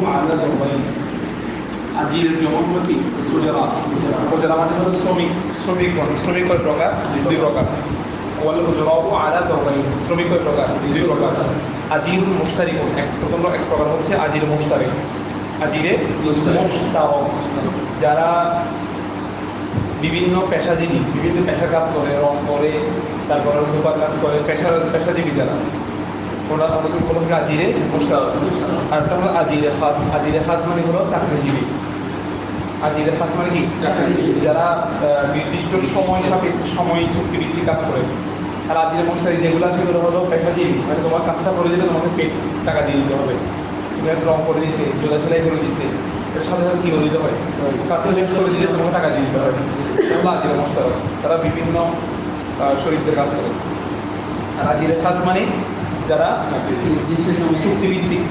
على ضربين আজিরের জমা হলো কি উজরা উজরা মানে হলো শ্রমিক শ্রমিক কয় প্রকার দুই প্রকার ওয়াল উজরাউ আলা ضربين শ্রমিক কয় প্রকার দুই প্রকার আজির মুশতারিক এক প্রকার হচ্ছে আজির মুশতারিক আজিরে মুশতারক যারা বিভিন্ন পেশাজীবী বিভিন্ন পেশার কাজ করে রং করে তারপরে ধোপার কাজ করে পেশাজীবী যারা ওরা আমাদের কোনো আজিরে মুশতারক আর একটা হলো আজিরে খাস মানে হলো চাকরিজীবী আজিরে খাস মানে কি যারা নির্দিষ্ট সময় চুক্তিভিত্তিক কাজ করে আর আজিরে মুশতারিক যেগুলো সেগুলো হলো পেশাজীবী মানে তোমার কাজটা করে দিলে তোমাকে টাকা দিয়ে দিতে হবে তুমি রং করে দিতে জোড়া সেলাই করে দিতে এর সাথে সাথে কী করে দিতে হয় কাজটা শেষ করে দিলে তোমাকে টাকা দিয়ে দিতে হবে এগুলো আজিরে মুশতারক তারা বিভিন্ন শরীরদের কাজ করে আর আজিরে খাস মানে যারা চুক্তিভিত্তিক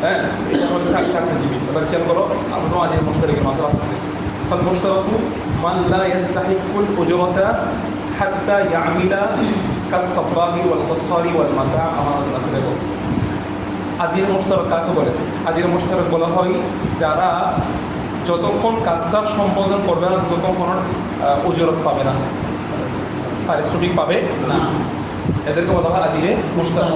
হ্যাঁ এটা হচ্ছে চাকরিজীবী এবার খেয়াল করো আমরা আজির মুশতারিকের মাত্রা فالمشترك من لا يستحق الأجرة حتى يعمل كالصباغ والقصار والمتاع أمام الأسرة আজির মুশতারক কাকে বলে আজির মুশতারক বলা হয় যারা যতক্ষণ কাজটা সম্পাদন করবে না ততক্ষণ কোনো উজরত পাবে না পারিশ্রমিক পাবে না এদেরকে বলা হয় আজিরে মুশতারক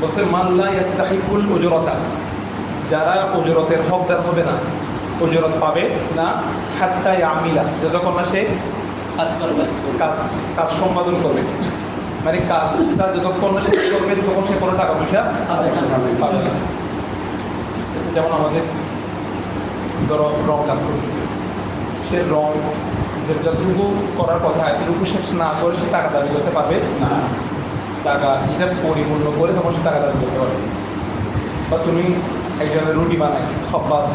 বলছে মান লা ইস্তাহিকুল উজরাতা যারা উজরতের হকদার হবে না উজরত পাবে না হাত্তা ইয়ামিলা যতক্ষণ না সে কাজ সম্পাদন করবে মানে কাজটা যতক্ষণ না সে করবে তখন সে কোনো টাকা পয়সা পাবে না যেমন আমাদের ধরো রং কাজ করতেছে সে রং যতটুকু করার কথা এতটুকু শেষ না করে সে টাকা দাবি করতে পারবে না টাকা এটা পরিপূর্ণ করে তখন সে টাকা দাবি করতে পারবে বা তুমি একজনের রুটি বানাই খব্বাস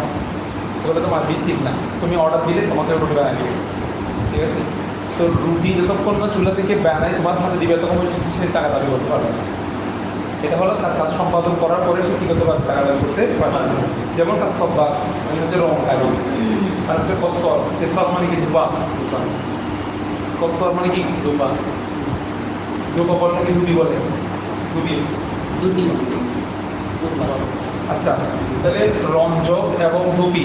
এগুলো তোমার ভিত্তিক না তুমি অর্ডার দিলে তোমাকে রুটি বানাই দিবে ঠিক আছে তো রুটি যতক্ষণ না চুলা থেকে বানাই তোমার হাতে দিবে তখন সে টাকা দাবি করতে পারবে না এটা হলো তার কাজ সম্পাদন করার পরে সে কী করতে পারবে টাকা দাবি করতে পারবে যেমন কাজ সব্বা মানে হচ্ছে রং কাজ আর হচ্ছে কস্তর কেসর মানে কি ধোপা কস্তর মানে কি ধোপা বলে কি ধুবি বলে ধুবি আচ্ছা তাহলে রঞ্জক এবং ধুবি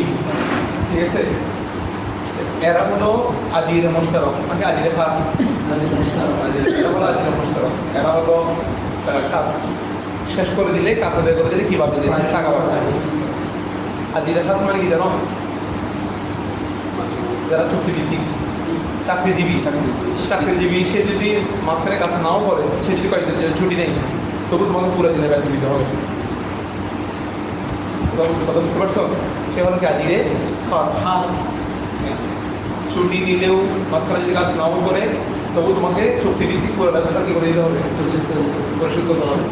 ঠিক আছে এরা হলো আজিরে মুশতারক মানে আজিরে খাস এরা হলো আজিরে মুশতারক এরা হলো কাজ শেষ করে দিলে কাজ আদায় করে দিলে কী পাবে টাকা পাবে আজিরে খাস মানে কি জানো যারা চুক্তিভিত্তিক চাকরিজীবী সে যদি মাঝখানে কাজ নাও করে সে যদি কয়েকদিন ছুটি নেই তবু তোমাকে পুরো দিনের বেতন দিতে হবে কথা বুঝতে পারছো সে হলো কি আজিরে খাস ছুটি দিলেও মাঝখানে যদি কাজ নাও করে তবু তোমাকে চুক্তিভিত্তিক পুরো বেতনটা কী করে দিতে হবে পরিশোধ করতে হবে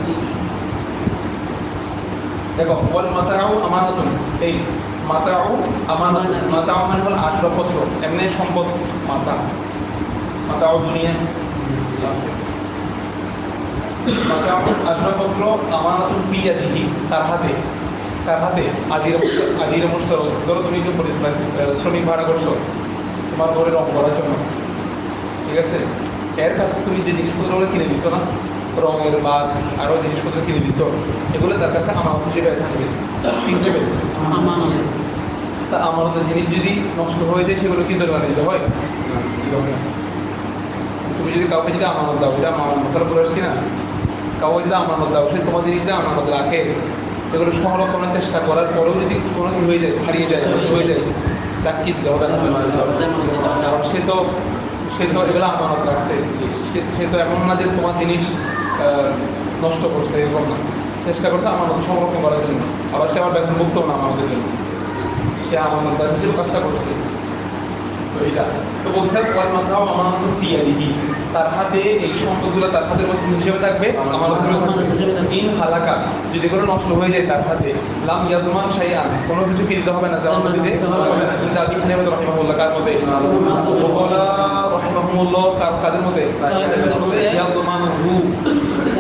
দেখো বল মাতাও আমানতুন এই মাতাও আমানত মাতাও মানে হল আসবাবপত্র এমনি সম্পদ মাতাও দুনিয়া মাতাও আসবাবপত্র আমানতুন বিয়াদিহি তার হাতে আজিরে মুশতারক ধরো তুমি যে শ্রমিক ভাড়া করছো তোমার ঘরে রং করার জন্য ঠিক আছে এর কাছে তুমি যে জিনিসপত্রগুলো কিনে দিচ্ছ না রঙের বাদ আরও জিনিসপত্র কিনে দিচ্ছ এগুলো তার কাছে আমানত হিসেবে থাকবে কিনতে হবে তা আমানতের জিনিস যদি নষ্ট হয়ে যায় সেগুলো কি জরিমানা দিতে হয় তুমি যদি কাউকে যদি আমানত দাও এটা আমার মশলা বলে আসছি না কাউকে যদি আমানত দাও সে তোমার জিনিস যদি আমানত রাখে সেগুলো সংরক্ষণের চেষ্টা করার পরেও যদি কোনো কি হয়ে যায় হারিয়ে যায় নষ্ট হয়ে যায় তাকে কি দিতে হবে কারণ সে তো এগুলো আমানত রাখছে সে তো এমন না যে তোমার জিনিস নষ্ট করছে এরকম না চেষ্টা করছে আমানত সংরক্ষণ করার জন্য আবার সে আবার বেতনভুক্ত না আমাদের জন্য সে আমানত হিসেবে কাজটা করছে তো এইটা তো বলতে মাথাও আমানত দিয়াদিহি তার হাতে এই সম্পদগুলো তার হাতের মধ্যে হিসেবে থাকবে ইন হালাকা যদি কোনো নষ্ট হয়ে যায় তার হাতে লাম ইয়াজমান শাইআন কোনো কিছু কিনতে হবে না যেমন দিতে হবে না কিন্তু আবি হানিফা রাহিমাহুল্লাহ কার মতে ওয়ালা রাহিমাহুল্লাহ কাদের মতে ইয়াজমানহু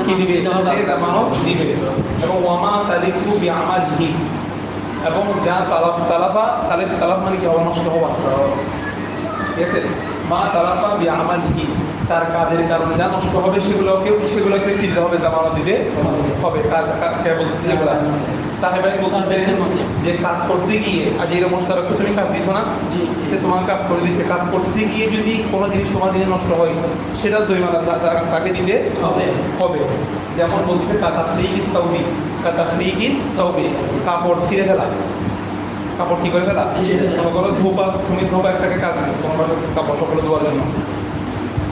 কি দিবে এর আমানত দিবে এবং ওয়ামা তালিকু বিআমালিহি এবং যা তালাফ মানে কি হবে নষ্ট হওয়া ঠিক আছে মা তালাফা বিআমালিহি, তার কাজের কারণে যা নষ্ট হবে সেগুলোকে কিনতে হবে, জামানত দিতে হবে। কে বলতেছে এগুলা? সাহেবাই বলতেছে যে কাজ করতে গিয়ে আজ এর মোশতারককে তুমি কাজ দিছো না, যে তোমার কাজ করে দিচ্ছে, কাজ করতে গিয়ে যদি কোনো জিনিস তোমার জিনিস নষ্ট হয় সেটা জরিমানা তাকে দিতে হবে। যেমন বলছে কাতাফরিকিস সাউবি, কাতাফরিকিস সাউবি, কাপড় ছিঁড়ে ফেলা, কাপড় কি করে ফেলা, মনে করো ধোপা, তুমি ধোপা একটাকে কাজ দিচ্ছ তোমার কাপড় সকলে ধোয়ার জন্য,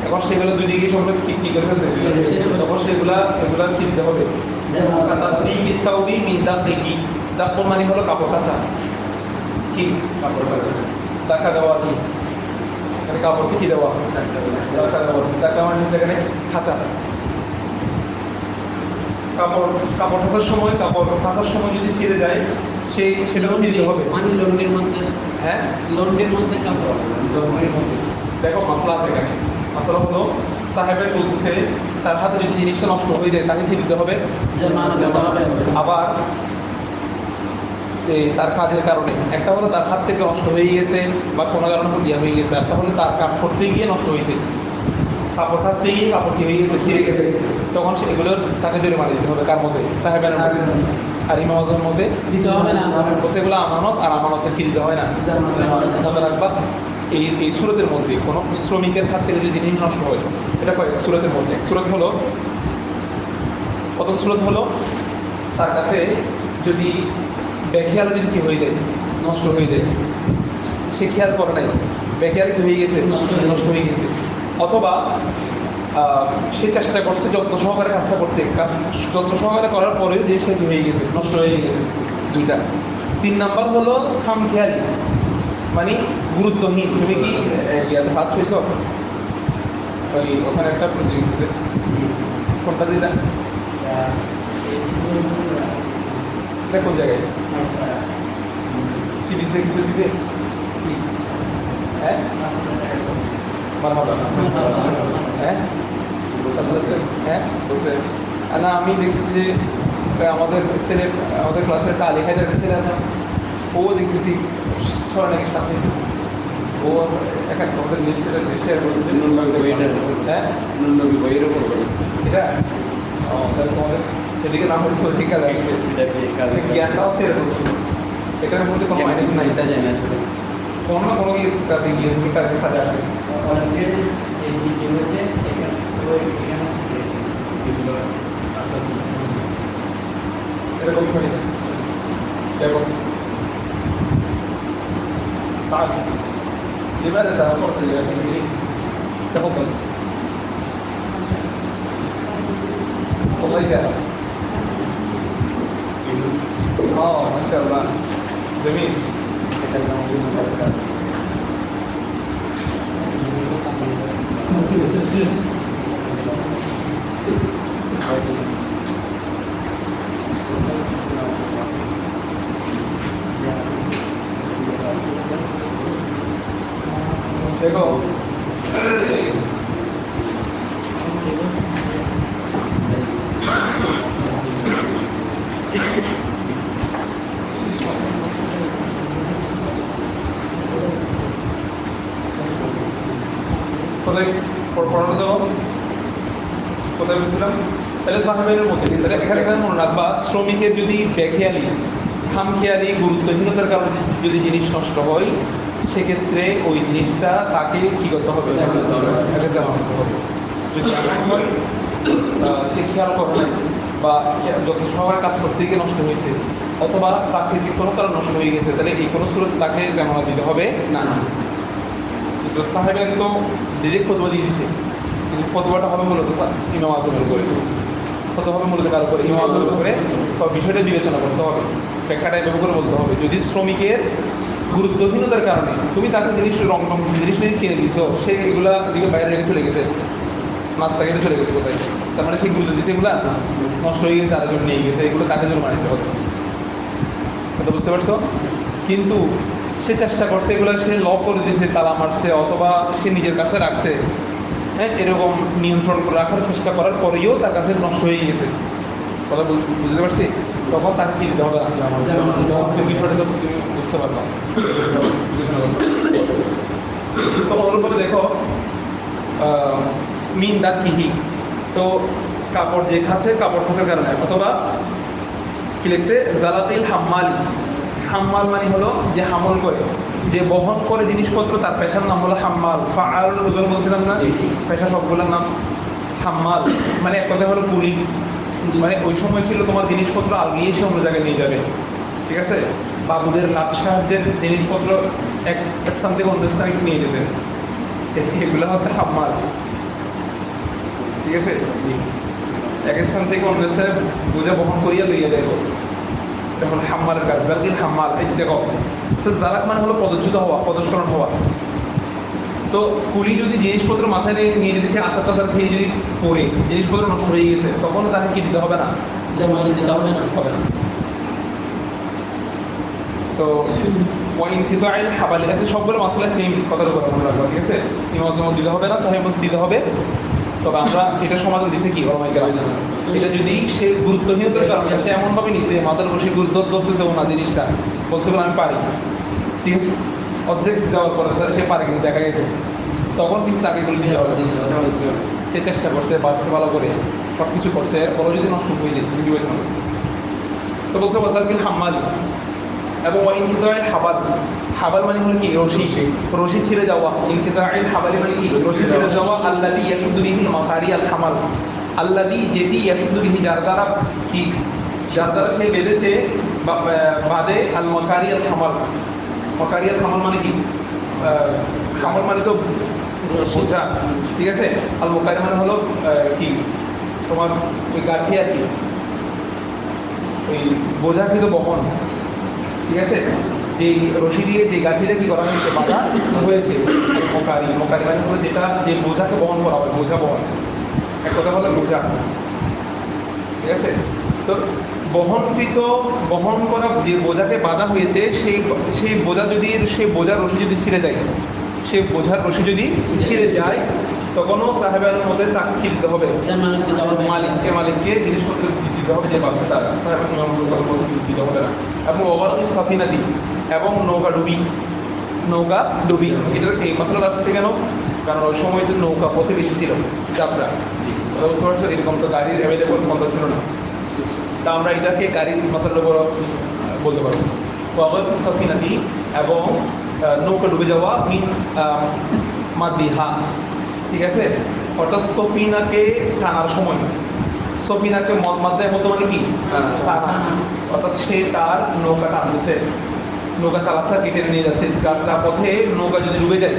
এখন সেগুলো দুই দিকে সকলে কি করে ফেলতে, তখন এগুলা কিনতে হবে। কাতাফরিকিস সাউবি মিন দাফরিকি, দাফর মানে হলো কাপড় কাচা, কি কাপড় কাচা, ধাক্কা দেওয়া, কি মানে কাপড়কে কি দেওয়া, ধাক্কা দেওয়া, ধাক্কা মানে এখানে খাঁচা। কাপড় কাচার সময় যদি ছিঁড়ে যায় সেটাও নিতে হবে, মানে লন্ডের মধ্যে, হ্যাঁ লন্ডের মধ্যে কাপড়, লন্ডের মধ্যে। দেখো মাসলা আছে এখানে, মাসলা হলো সাহেবের বলতেছে তার হাতে যদি জিনিসটা নষ্ট হয়ে যায় তাকে কি দিতে হবে, আবার তার কাজের কারণে, একটা হলো তার হাত থেকে নষ্ট হয়ে গেছে বা কোনো কারণে ইয়া হয়ে গেছে, একটা হলো তার কাজ করতে গিয়ে নষ্ট হয়েছে, কাপড় কাচতে গিয়ে কাপড় কি হয়ে গেছে, ছিঁড়ে গেছে, তখন সেগুলোর তাকে জরিমানা দিতে হবে। কার মধ্যে? সাহেবের মধ্যে। আর ইমাম আজমের মধ্যে দিতে হবে না, এগুলো আমানত, আর আমানতের কি দিতে হয় না, মনে রাখবা। এই সুরতের মধ্যে কোনো শ্রমিকের হাত থেকে যদি জিনিস নষ্ট হয়, এটা কয়েক সুরতের মধ্যে। এক সুরত হলো, প্রথম সুরত হলো তার কাছে যদি বেখেয়ালে যদি কি হয়ে যায়, নষ্ট হয়ে যায়, সে খেয়াল করে নাই, বেখেয়ালে কি হয়ে গেছে, নষ্ট হয়ে গেছে, অথবা সে চেষ্টা করছে যত্ন সহকারে কাজটা করতে, যত্ন সহকারে করার পরেও জিনিসটা কি হয়ে গেছে, নষ্ট হয়ে গেছে, দুইটা। 3 নাম্বার হলো খামখেয়ালি, মানে গুরুত্বহীন। তুমি কি ইয়াতে ফার্স্ট হয়েছ, ওই ওখানে একটা প্রতিযোগিতাতে, কোনটা দিলা, কোন জায়গায় কি দিতে, কিছু দিতে, হ্যাঁ মারহাবা, হ্যাঁ হ্যাঁ বলছে না। আমি দেখছি যে আমাদের ছেলে, আমাদের ক্লাসের একটা আলী খাইদের একটা ছেলে আছে, ও দেখতেছি ছড়া নাকি সাথে, ও এখানে আমাদের লিস্টের শেয়ার করছে, হ্যাঁ বইয়ের উপর এটা, তাহলে তোমাদের এদিকে নাম হচ্ছে ঠিক কাজ আসছে, জ্ঞানটা হচ্ছে এরকম, এখানের মধ্যে কোনো মাইনাস নাই, এটা যায় না কোনো না কোনো কাজে গিয়ে তুমি কাজে কাজে আসবে। এরকম হয়ে যায়, এরকম لماذا تأخرت إلى هذه؟ تفضل. صليت؟ ما شاء الله، جميل. देखो কোথায় পড়ানো দেবো, কোথায় বলছিলাম, তাহলে সাহেবের মধ্যে, তাহলে এখানে মনে রাখবা, শ্রমিকের যদি বেখেয়ালি, খামখেয়ালি, গুরুত্বহীনতার কারণে যদি জিনিস নষ্ট হয়, সেক্ষেত্রে ওই জিনিসটা তাকে কি করতে হবে, তাকে জমা করতে হবে। যদি এমন হয় সে খেয়াল করে নাই বা যত সবার কাজ করতে গিয়ে নষ্ট হয়েছে, অথবা প্রাকৃতিক কোনো কারণ নষ্ট হয়ে গেছে, তাহলে এই কোনো সুরত তাকে জামানত দিতে হবে না। তো সাহেবের তো ডিরেক্ট ফতোয়া দিয়ে দিচ্ছে, কিন্তু ফতোয়াটা হবে মূলত ইমাম আজমের উপরে, ফতোয়া হবে মূলত কার উপরে, ইমাম আজমের উপরে। তো বিষয়টা বিবেচনা করতে হবে, ব্যাখ্যাটা এভাবে করে বলতে হবে। যদি শ্রমিকের গুরুত্বহীনতার কারণে তুমি তাকে রং জিনিস কিনে দিয়েছো, সে এগুলা দিকে বাইরে রেখে চলে গেছে, নাস্তা খেতে চলে গেছে কোথায়, তার মানে সেই গুরুত্ব দিতে এগুলা নষ্ট হয়ে গেছে, আরেকজন নিয়ে গেছে, এগুলো তাকে জন্য মানিতে হবে, কথা বুঝতে পারছো? কিন্তু সে চেষ্টা করছে এগুলো, সে লক করে দিয়েছে, তালা মারছে, অথবা সে নিজের কাছে রাখছে, হ্যাঁ, এরকম নিয়ন্ত্রণ করে রাখার চেষ্টা করার পরেও তার কাছে নষ্ট হয়ে গেছে, কথা বুঝতে পারছি, তখন তাকে কি দিতে হবে, বিষয়টা তো তুমি বুঝতে পারবা। তো অনুরূপে দেখো মিন দা কিহি, তো কাপড় যে খাচ্ছে কাপড় থাকার কারণে, অথবা কি লিখছে জালাতিল হাম্মাল, হাম্মাল মানে হলো যে হামল করে, যে বহন করে জিনিসপত্র, তার পেশার নাম হলো হাম্মাল। ফাআল রুজল বলছিলাম না, পেশা সবগুলোর নাম হাম্মাল, মানে এক কথা হলো কুলি, মানে ওই সময় ছিল তোমার জিনিসপত্র আগিয়ে এসে অন্য জায়গায় নিয়ে যাবে, ঠিক আছে, বাবুদের লাট সাহায্যের জিনিসপত্র এক স্থান থেকে অন্য স্থানে নিয়ে যেতে, এগুলো হচ্ছে হাম্মাল, ঠিক আছে, এক স্থান থেকে অন্য স্থানে বোঝা বহন করিয়া লইয়া যাইব, তখন হাম্মালের কাজ, জালকিল হাম্মাল। এই যে দেখো, তো জালাক মানে হলো পদচ্যুত হওয়া, পদস্খলন হওয়া। তো কুলি যদি জিনিসপত্র মাথায় নিয়ে যদি সে আচার টাচার খেয়ে যদি পড়ে জিনিসপত্র নষ্ট হয়ে গেছে, তখন তাকে কি দিতে হবে না? জামানত দিতে হবে না। হবে না। তো ওয়াইন ফিদাইল হাবালি আছে, সবগুলো মাসলা সেম কথার উপর মনে রাখবো, ঠিক আছে, ইমাম জামাত দিতে হবে না, সাহেব দিতে হবে। তবে আমরা এটা সমাধান দিতে কি ওলামায়ে কেরাম, এটা যদি সে গুরুত্বহীনতার কারণে সে এমনভাবে নিচে মাথার উপর সে গুরুত্ব ধরতে না জিনিসটা, বলতে পারে আমি পারি, ঠিক আছে, অর্ধেক দেওয়ার পরে সে পারে কিন্তু দেখা গেছে, তখন কিন্তু তাকে এগুলো দিতে হবে। সে চেষ্টা করছে বাড়ছে ভালো করে সব কিছু করছে, এরপরও যদি নষ্ট হয়ে যায় তুমি কি বলছো? তো বলতে বলতাম কিন্তু হাম্মাল এবং ইনকিতাইল হাবাল, হাবাল মানে হলো কি রশি, রশি ছিঁড়ে যাওয়া। ইনকিতাইল হাবালি মানে কি রশি ছিঁড়ে যাওয়া। আল্লাযী ইয়াশুদ্দু বিহিল মাকারিয়াল হামাল, আল্লাযী যেটি ইয়াশুদ্দু বিহি যার দ্বারা কি, যার দ্বারা সে বেঁধেছে বাঁধে আল মাকারিয়াল হামাল। মাকারিয়াল হামাল মানে কি, হামাল মানে তো বোঝা, ঠিক আছে, আল মাকারি মানে হলো কি তোমার ওই গাঠি আর কি, ওই বোঝা কিন্তু বহন, ঠিক আছে, যে রশি দিয়ে যে গাঠিটা কি করা হয়েছে বাঁধা হয়েছে, মোকারি, মোকারি মানে হলো যেটা যে বোঝাকে বহন করা হয়, বোঝা বহন, এক কথা বলে বোঝা, ঠিক আছে। তো বহনকৃত, বহন করা যে বোঝাকে বাঁধা হয়েছে, সেই বোঝা যদি, সেই বোঝার রশি যদি ছিঁড়ে যায়, সেই বোঝার রশি যদি ছিঁড়ে যায়, তখনও সাহেবের মধ্যে তাকে কি দিতে হবে? জামানত দিতে হবে। মালিককে জিনিসপত্র দিতে হবে, যে বাঁধবে তারা, সাহেবের দিতে হবে না। এবং ওভার সাফিনা দিই, এবং নৌকা ডুবি, নৌকা ডুবি, এটার এই মশলা আসছে কেন? কারণ ওই সময় তো নৌকা পথে বেশি ছিল যাত্রা, এরকম তো গাড়ির অ্যাভেলেবল পথ ছিল না, তা আমরা এটাকে গাড়ির মশলার উপর বলতে পারবো। ওভার সাফিনা দিই এবং নৌকা ডুবে যাওয়া মিন মাদিহা, ঠিক আছে, অর্থাৎ সফিনাকে টানার সময়, সফিনাকে মাদ্দায় মতো মানে কি টানা, অর্থাৎ সে তার নৌকা টানতেছে, নৌকা চালাচ্ছে আর কেটে নিয়ে যাচ্ছে যাত্রা পথে, নৌকা যদি ডুবে যায়,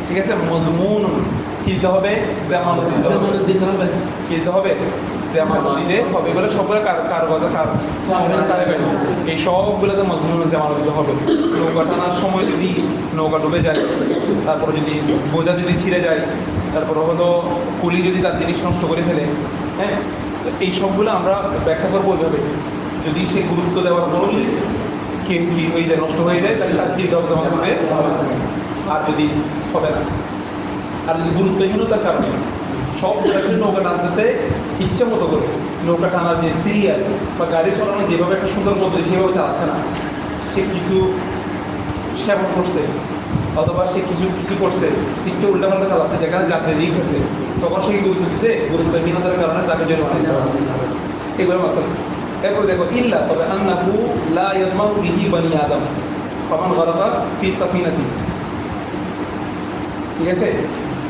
ঠিক আছে, মজমুন কি দিতে হবে? জামানত দিতে হবে, জামানত দিতে হবে। কি দিতে হবে? জামানত দিতে হবে। এগুলো সবগুলো কার কথা, কার এই সবগুলোতে মজমুন জামানত দিতে হবে। নৌকা টানার সময় যদি নৌকা ডুবে যায়, তারপরে যদি বোঝা যদি ছিঁড়ে যায়, তারপরে হলো কুলি যদি তার জিনিস নষ্ট করে ফেলে, হ্যাঁ, তো এই সবগুলো আমরা ব্যাখ্যা করবো ওইভাবে। যদি সে গুরুত্ব দেওয়ার পরও যদি কি হয়ে যায়, নষ্ট হয়ে যায়, তাহলে তার কি জমা করবে, আর যদি হবে না, আর যদি গুরুত্বহীনতার কারণে সব জায়গায় নৌকা টানতেছে ইচ্ছে মতো করে, নৌকা টানার যে সিরিয়াল বা গাড়ি চালানো যেভাবে একটা সুন্দর পদ্ধতি সেভাবে চালাচ্ছে না, সে কিছু সেবন করছে অথবা সে কিছু করছে, ইচ্ছে উল্টাপাল্টা চালাচ্ছে যেখানে যাত্রী রিস্ক আছে, তখন সে গুরুত্ব দিতে গুরুত্বহীনতার কারণে তাকে জরিমানা দিতে হবে। এগুলো মাসাল। এরপর দেখো ইল্লা, তবে আন্নাহু লা ইয়াজমাউ বিহি বানি আদম ফামান গারাকা ফি সাফিনাতি, ঠিক আছে,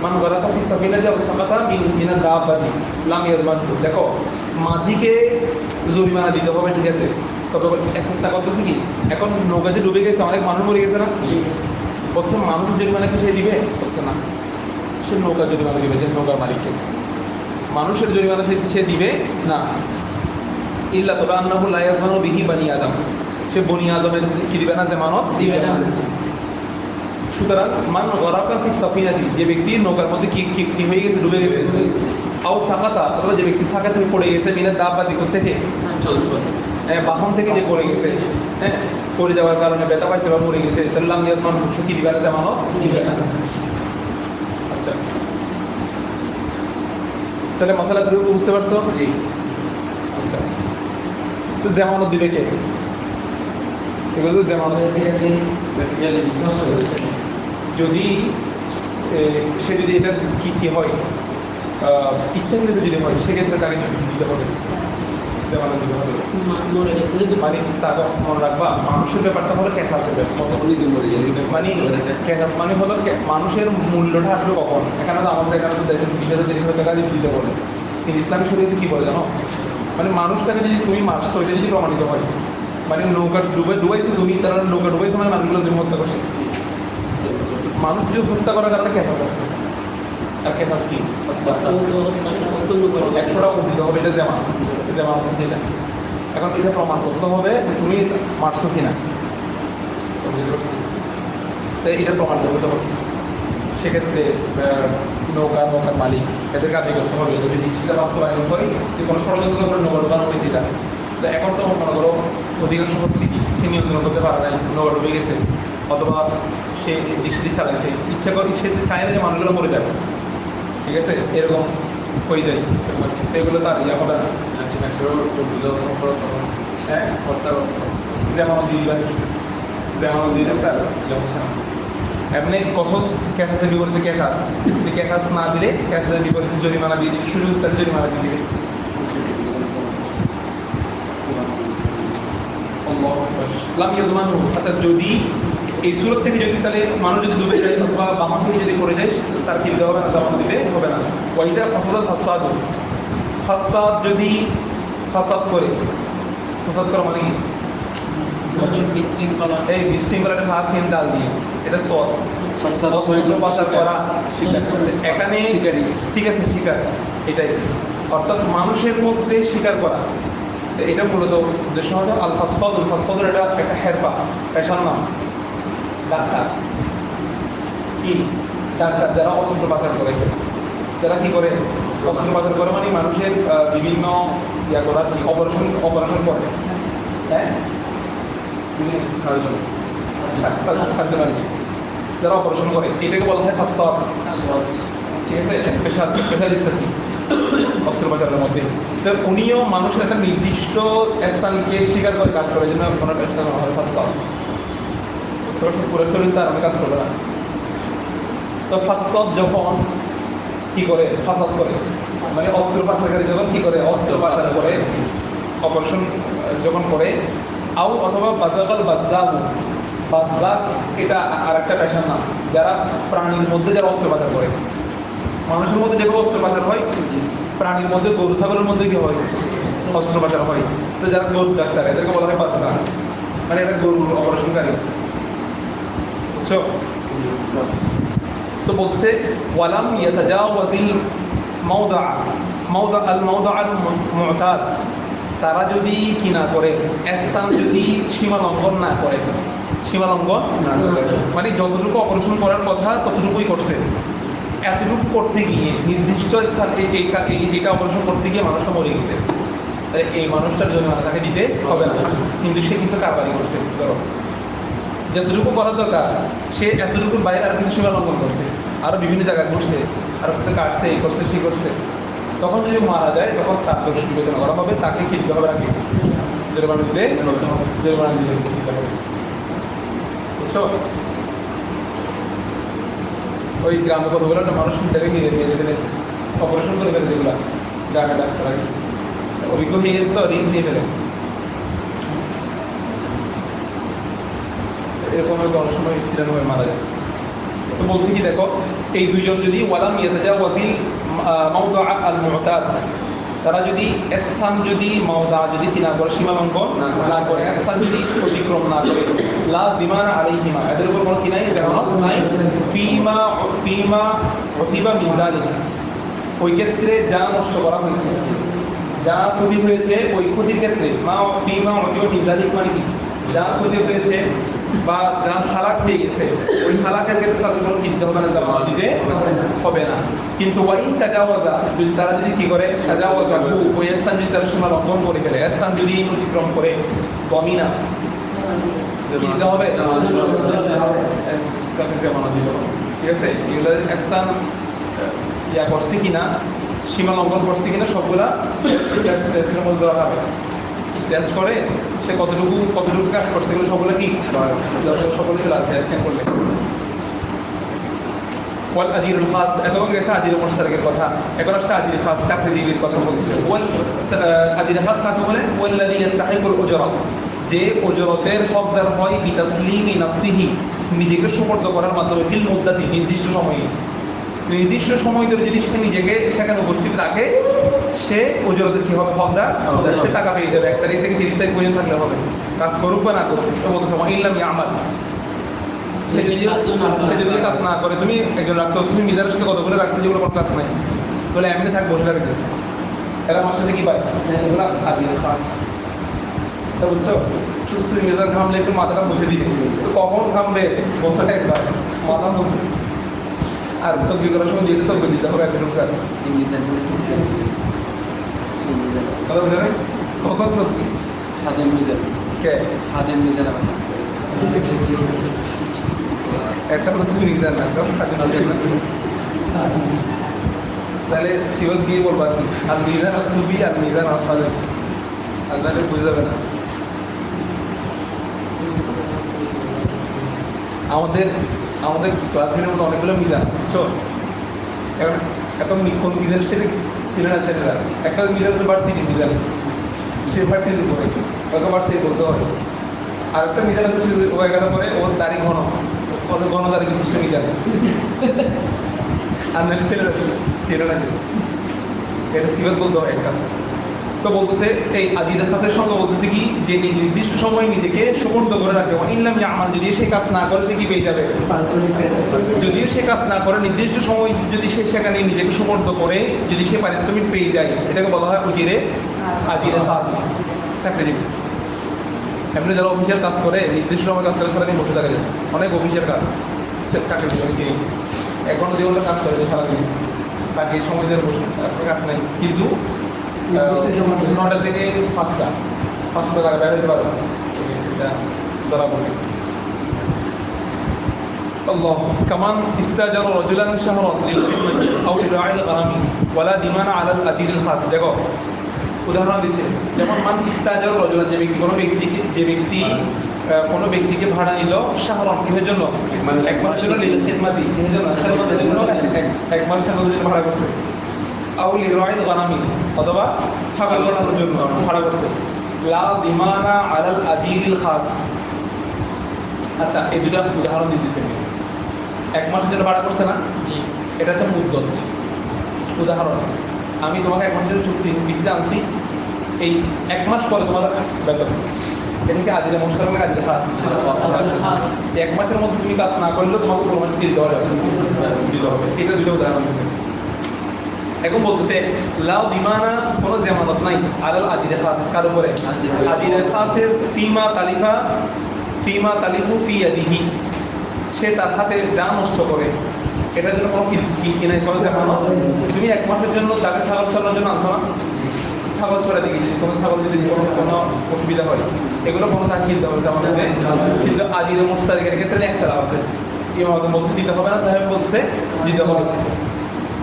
মান গারাকা ফি সাফিনাতি আও সাকাতা মিন দাব্বাতি লাম ইয়াজমানহু। দেখো মাঝিকে জরিমানা দিতে হবে, ঠিক আছে, তবে এক চেষ্টা করতেছে কি, এখন নৌকা যে ডুবে গেছে, অনেক মানুষ মরে গেছে না, বলছে মানুষের জরিমানা কি সে দিবে? বলছে না, সে নৌকার জরিমানা দিবে, যে নৌকার মালিককে, মানুষের জরিমানা সে দিবে না। ইল্লা, তবে আন্নাহু লা ইয়াজমানু বিহি বানি আদম, সে বনি আদমের কি দিবে না, জামানত দিবে না। সুতরাং মান গরাকা ফি সাফিনাতি, যে ব্যক্তি নৌকার মধ্যে কি হয়ে গেছে, ডুবে গেছে, আও সাকাতা, অথবা যে ব্যক্তি সাকা থেকে পড়ে গেছে, মিনাত দাব্বাতি থেকে, বাহন থেকে যে পড়ে গেছে, হ্যাঁ, পড়ে যাওয়ার কারণে ব্যথা পাইছে বা মরে গেছে, তাহলে লাম ইয়াজমান, সে কি দিবে না, জামানত দিবে না। আচ্ছা, তাহলে মশলা তুমি বুঝতে পারছো? জি। আচ্ছা, তো জামানত দিবে কে? এগুলো তো জামানত যদি সে যদি এটা কি হয় ইচ্ছাকৃত যদি হয় সেক্ষেত্রে তাকে দিতে হবে, জামানত দিতে হবে। মরে গেছে যে মানে তাকে মনে রাখবা মানুষের ব্যাপারটা হলো ক্যাসাসের ব্যাপার। মানে ক্যাসাস মানে হলো মানুষের মূল্যটা আসবে কখন। এখানে তো আমাদের এখানে তো 20,000 টাকা দিতে বলে, কিন্তু ইসলামী শরীয়তে কি বলে জানো, মানে মানুষটাকে যদি তুমি মারছো এটা যদি প্রমাণিত হয়, মানে নৌকা ডুবাইছো তুমি, তারা নৌকা ডুবাইছো মানে মানুষগুলো তুমি হত্যা করছে, মানুষ যদি হত্যা করার কারণে ক্যাসাস আসবে। আর ক্যাসাস কি 100 টাকা দিতে হবে, এটা জামানত হচ্ছে এটা। এখন এটা প্রমাণ করতে হবে যে তুমি মারছো কিনা, তাই এটা প্রমাণ করতে হবে। সেক্ষেত্রে নৌকার মালিক এদেরকে আদায় করতে হবে যদি সেটা বাস্তবায়ন হয় যে কোনো ষড়যন্ত্র করে নৌকা ডোবানো হয়েছে এটা। তো এখন তো মনে করো অধিকাংশ হচ্ছে কি সে নিয়ন্ত্রণ করতে পারে নাই, নৌকা ডুবে গেছে, অথবা সে দৃষ্টি চালাইছে, ইচ্ছা করে সে চায় না যে মানুষগুলো মরে যাবে, ঠিক আছে, এরকম হয়ে যায়, এগুলো তার ইয়া হবে না। হ্যাঁ যেমন দিলে তার এমনি কসস ক্যাসাসের বিপরীতে ক্যাসাস, যদি ক্যাসাস না দিলে ক্যাসাসের বিপরীতে জরিমানা দিয়ে দিলে সুযোগ তার জরিমানা দিয়ে দিবে। আচ্ছা যদি এই সুরত থেকে যদি তাহলে মানুষ যদি ডুবে যায় অথবা বামন থেকে যদি পড়ে যায় তার কি দিতে হবে না, জামানত দিতে হবে না। ওইটা ফাসাদ যদি ফাসাদ করে, ফাসাদ করা মানে কি এই বিশৃঙ্খলাটা খাস হিন ডাল দিয়ে এটা সৎ পাচার করা এখানে, ঠিক আছে শিকার, এটাই অর্থাৎ মানুষের মধ্যে শিকার করা, এটা মূলত উদ্দেশ্য হলো আল ফাসাদ এটা একটা হেরফা, পেশার নাম। ডাক্তার কি ডাক্তার যারা অস্ত্র পাচার করে, যারা কি করে অস্ত্র পাচার করে মানে মানুষের বিভিন্ন ইয়া করার কি অপারেশন করে, হ্যাঁ যারা অপারেশন করে এটাকে বলা হয় ফাসাদ, ঠিক আছে, স্পেশালিস্ট আর কি অস্ত্র পাচারের মধ্যে। তো উনিও মানুষের একটা নির্দিষ্ট স্থানকে স্বীকার করে কাজ করে, জন্য কোনো একটা হয় ফাসাদ, পুরো শরীর তার অনেক কাজ করবে না। তো ফাসাদ যখন কি করে ফাসাদ করে মানে অস্ত্র পাচারকারী যখন কি করে অস্ত্র পাচার করে, অপারেশন যখন করে, আউ অথবা বাজার এটা আর একটা পেশার নাম, যারা প্রাণীর মধ্যে যারা অস্ত্র পাচার করে। মানুষের মধ্যে যেগুলো অস্ত্র পাচার হয়, প্রাণীর মধ্যে গরু ছাগলের মধ্যে কি হয় অস্ত্র পাচার হয়। তো যারা গরু ডাক্তার এদেরকে বলা হয় বাজার, মানে এটা গরুর অপারেশনকারী, বুঝছো? তো বলছে ওয়ালাম ইয়াতাজাওয়াজিল মাওদা আল মুতাদ, তারা যদি কি না করে স্থান যদি সীমা লঙ্ঘন না করে, সীমা লঙ্ঘন মানে যতটুকু অপারেশন করার কথা ততটুকুই করছে, এতটুকু করতে গিয়ে নির্দিষ্ট স্থান এইটা অপারেশন করতে গিয়ে মানুষটা মরে গেছে, এই মানুষটার জন্য তাকে দিতে হবে না, কিন্তু সে কিছু কারবারি করছে, ধরো যতটুকু করার দরকার সে এতটুকুর বাইরে আর কিছু সীমা লঙ্ঘন করছে, আরো বিভিন্ন জায়গায় ঘুরছে, আরো কিছু কাটছে, এই করছে সেই করছে, তখন যদি মারা যায় তখন তার দোষ বিবেচনা করা হবে, তাকে কি দিতে হবে নাকি জরিমানা দিতে হবে, বুঝছো? ওই গ্রামে কতগুলো একটা মানুষ মেরে ফেলে অপারেশন করে ফেলে, যেগুলা গ্রামে ডাক্তার আগে অভিজ্ঞ হয়ে গেছে তো রিস্ক নিয়ে ফেলে, এরকম অনেক সময় অ্যাক্সিডেন্ট হয়ে মারা যায়। তো বলছি কি দেখো এই দুইজন যদি ওয়ালাম ইয়াতাজাওয়াজিল মাওদা আল মুতাদ, তারা যদি স্থান যদি মাওদা যদি কিনা করে সীমা লঙ্ঘন না করে, স্থান যদি অতিক্রম না করে, লা বিমানা আলাইহিমা এদের উপর কোনো কি নাই, জামানত নাই, ফিমা অতিবা মিন যালিক ওই ক্ষেত্রে যা নষ্ট করা হয়েছে, যা ক্ষতি হয়েছে ওই ক্ষতির ক্ষেত্রে, ফিমা অতিবা মিন যালিক মানে কি যা ক্ষতি হয়েছে বা যা হালাক হয়ে গেছে ওই হালাকের ক্ষেত্রে তাদের কোনো কিনতে হবে না, জামানত দিতে হবে না। কিন্তু ওয়াইন তাজাওয়াজা যদি তারা যদি কি করে তাজাওয়াজা ওই স্থান যদি তারা সীমা লঙ্ঘন করে ফেলে, স্থান যদি অতিক্রম করে গমিনা কিনতে হবে, জামানত দিতে হবে, ঠিক আছে। এগুলো স্থান ইয়া করছে কিনা, সীমা লঙ্ঘন করছে কিনা সবগুলা টেস্টের মধ্যে ধরা হবে, টেস্ট করে সে কতটুকু কাজ করছে এগুলো সবগুলো কি সকলে চলে আসবে স্ক্যান করলে। ওয়াল আজিরুল খাস, এতক্ষণ গেছে আজির মুশতারাকের কথা, এখন আসছে আজির খাস, চাকরিজীবীর কথা বলছে। ওয়াল আজির খাস কাকে বলে? ওয়াল্লাযী ইস্তাহিকুল উজরা, যে উজরতের হকদার হয় বিতাসলিমি নাফসিহি, নিজেকে সুপর্দ করার মাধ্যমে, ফিল মুদ্দাতি, নির্দিষ্ট সময়ে। নির্দিষ্ট সময় ধরে যদি সে নিজেকে সেখানে উপস্থিত রাখে, সে উজরতের কি হবে? হকদার, সে টাকা পেয়ে যাবে। 1 তারিখ থেকে 30 তারিখ পর্যন্ত থাকলে হবে, কাজ করুক বা না করুক। তো বলতে সময় ইল্লাম ইয়ামাল, সে যদি কাজ না করে, তুমি একজন রাখছো, তুমি মিজানের সাথে কতগুলো রাখছো যেগুলো কোনো কাজ নাই, বলে এমনি থাক, বসে থাকবে, এরা আমার সাথে কি পায়? এগুলো আজির খাস। তা বুঝছো? শুধু তুমি মিজান ঘামলে একটু মাথাটা মুছে দিবে, তো কখন ঘামবে? বছরটা একবার মাথা মুছে। আর তো কি করার সময় যেতে তো দিতে হবে একজন কাজ, কথা বুঝে নাই? কখন তো কে একটা হলো সুইং দেন না, তাহলে সিওর গিয়ে বলবো আর কি, আর মিজান আর সুবি আর মিজান আর ফাজেল, আর তাহলে বুঝে যাবে না। আমাদের আমাদের ক্লাসমেটের মধ্যে অনেকগুলো মিজান, বুঝছো? এখন কোন মিজান সেটা ছিল না ছেলেরা, একটা মিজান হচ্ছে ভার্সিটি মিজান, সে ভার্সিটি পড়ে, কত ভার্সিটি বলতে হয়। আর একটা মিজান হচ্ছে হয়ে গেল পরে ওর দাড়ি ঘন, কত ঘন দাড়ি বিশিষ্ট মিজান। আর নাহলে ছেলেরা ছিল না, এটা সিবাদ বলতে হয় একটা। তো বলতেছে এই আজিদের সাথে সঙ্গে বলতেছে কি, যে নির্দিষ্ট সময় নিজেকে সুপর্দ করে রাখে, ইনলাম আমার, যদি সে কাজ না করে সে কি পেয়ে যাবে? যদিও সে কাজ না করে, নির্দিষ্ট সময় যদি সে সেখানে নিজেকে সুপর্দ করে, যদি সে পারিশ্রমিক পেয়ে যায়, এটাকে বলা হয় উজিরে আজিরে খাস, চাকরিজীবী। এমনি যারা অফিসিয়াল কাজ করে, নির্দিষ্ট সময় কাজ করে, সারাদিন বসে থাকা যায়, অনেক অফিসিয়াল কাজ, চাকরিজীবী আমি চিনি। 1 ঘন্টা 2 ঘন্টা কাজ করে সারাদিন, তাকে সময় দিয়ে বসে কাজ নাই, কিন্তু 9টা থেকে 5টা টাকা বের হতে পারবে, এটা ধরা পড়বে। الله كمان استاجر رجلا شهرا للخدمة أو لراعي الغنم ولا ضمان على الأجير الخاص। দেখো উদাহরণ দিচ্ছে, যেমন মান ইস্তাজার রজুলান, যে ব্যক্তি কোনো ব্যক্তিকে ভাড়া নিল, শাহরান কিসের জন্য? 1 মাসের জন্য, লিল খিদমাতি কিসের জন্য? খেদমতের জন্য, 1 মাস খেদমতের জন্য ভাড়া করছে। আও লিরাইল গানামি, অথবা ছাগল চড়ানোর জন্য ভাড়া করছে। লা দিমানা আলাল আজিরিল খাস। আচ্ছা, এই দুটা উদাহরণ দিতেছে, 1 মাসের জন্য ভাড়া করছে না, এটা হচ্ছে মুদ্দত। উদাহরণ, আমি তোমাকে 1 মাসের চুক্তি ভিত্তিতে আনছি, এই 1 মাস পরে তোমার বেতন, এটাকে আজিরে মুশতারাক, আজিরে খাস। 1 মাসের মধ্যে তুমি কাজ না করলেও তোমাকে পুরো মাস দিতে হবে, এটা দুটো উদাহরণ দিতে। এখন বলতেছে লাউ দিমানা, কোনো জামানত নাই, আলাল আজিরে খাস, কার উপরে? আজিরে খাসের ফিমা তালিফু ফি ইয়াদিহি, সে তার হাতে যা নষ্ট করে, এটার জন্য কোনো কি নাই, কোনো জামানত। তুমি 1 মাসের জন্য তাকে ছাগল চড়ানোর জন্য আনছো না, ছাগল চড়া দিকে যদি কোনো ছাগল যদি কোনো অসুবিধা হয়, এগুলো কোনো তাকে কিনতে হবে জামানত। কিন্তু আজিরে মুশতারিকের ক্ষেত্রে একটা আছে, ইমাম আযম বলতে দিতে হবে না, সাহেব বলতে দিতে হবে।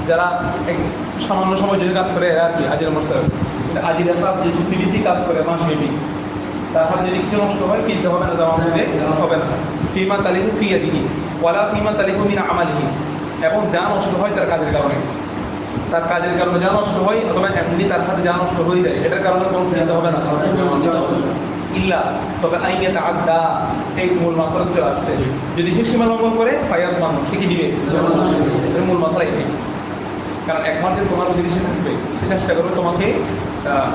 যারা সামান্য সময় যদি কাজ করে এরা আর কি আজির মুশতারিক। কিন্তু আজির খাস যে চুক্তিভিত্তিক কাজ করে মাসব্যাপী, তার হাতে যদি কিছু নষ্ট হয় কিনতে হবে না, জামানত দিতে হবে না। ফিমা তালিফু ফি ইয়াদিহি ওয়ালা ফিমা তালিফু মিন আমালিহি, এবং যা নষ্ট হয় তার কাজের কারণে, যা নষ্ট হয়, অথবা এমনি তার হাতে যা নষ্ট হয়ে যায়, এটার কারণে কোনো কিনতে হবে না। ইল্লা, তবে আইনে তাআদ্দা, এই মূল মাসলা চলে আসছে, যদি সে সীমা লঙ্ঘন করে ফায়াত মানুষ সে কি দিবে? মূল মাসলা এটাই। কারণ 1 মাস যে তোমার অধীনে সে থাকবে, সে চেষ্টা করবে তোমাকে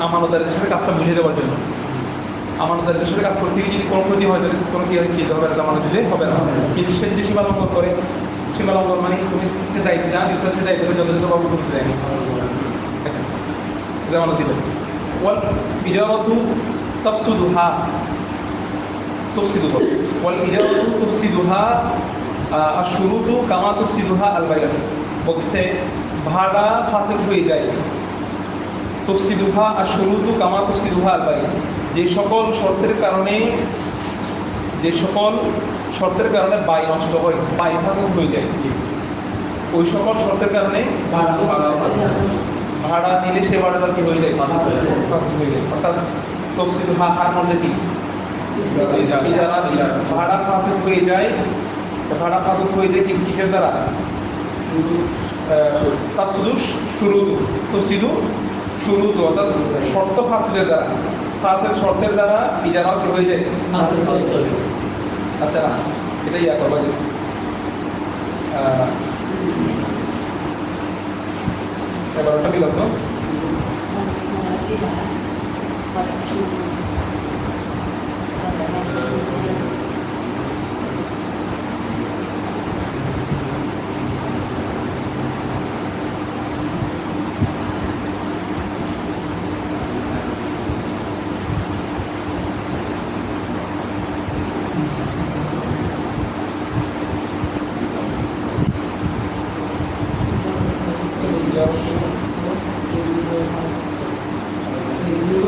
আমানতদারদের সাথে কাজটা বুঝিয়ে দেওয়ার জন্য। আমানতদারদের সাথে কাজ করতে গিয়ে যদি কোনো ক্ষতি হয়, তাহলে কোনো কি খেতে হবে না, আমানত দিলে হবে না। কিন্তু সে যদি সীমা লঙ্ঘন করে, সীমা লঙ্ঘন মানে তুমি সে দায়িত্ব না দিচ্ছ, সে দায়িত্বটা যথাযথভাবে করতে দেয়নি, আমানত দিলে। ওয়াল ইজারাতু তাফসিদুহা, ওয়াল ইজারাতু তুফসিদুহা আশ-শুরুতু কামা তুফসিদুহা আল-বাই'আ। বলতে ভাড়া ফাসিদ হয়ে যায়, তুফসিদুহা আশ-শুরুতু কামা তুফসিদুহা আল-বাই'আ, যে সকল শর্তের কারণে বাই নষ্ট হয়, বাই ফাসিদ হয়ে যায়, ওই সকল শর্তের কারণে ভাড়া নিলে সে ভাড়াটা কি হয়ে যায়? ফাসিদ হয়ে যায়। অর্থাৎ তুফসিদুহা হার মধ্যে কি ভাড়া ফাসিদ হয়ে যায়। ভাড়া ফাসিদ হয়ে যায় কিসের দ্বারা? তাফসিদু শুরুতু তুফসিদু শুরুতু অর্থাৎ শর্ত ফাসিলের দ্বারা ফাসিল শর্তের দ্বারা ইজারাও কি হয়ে যায়। আচ্ছা না এটাই ইয়া করবা যে এবার ওটা বিলম্ব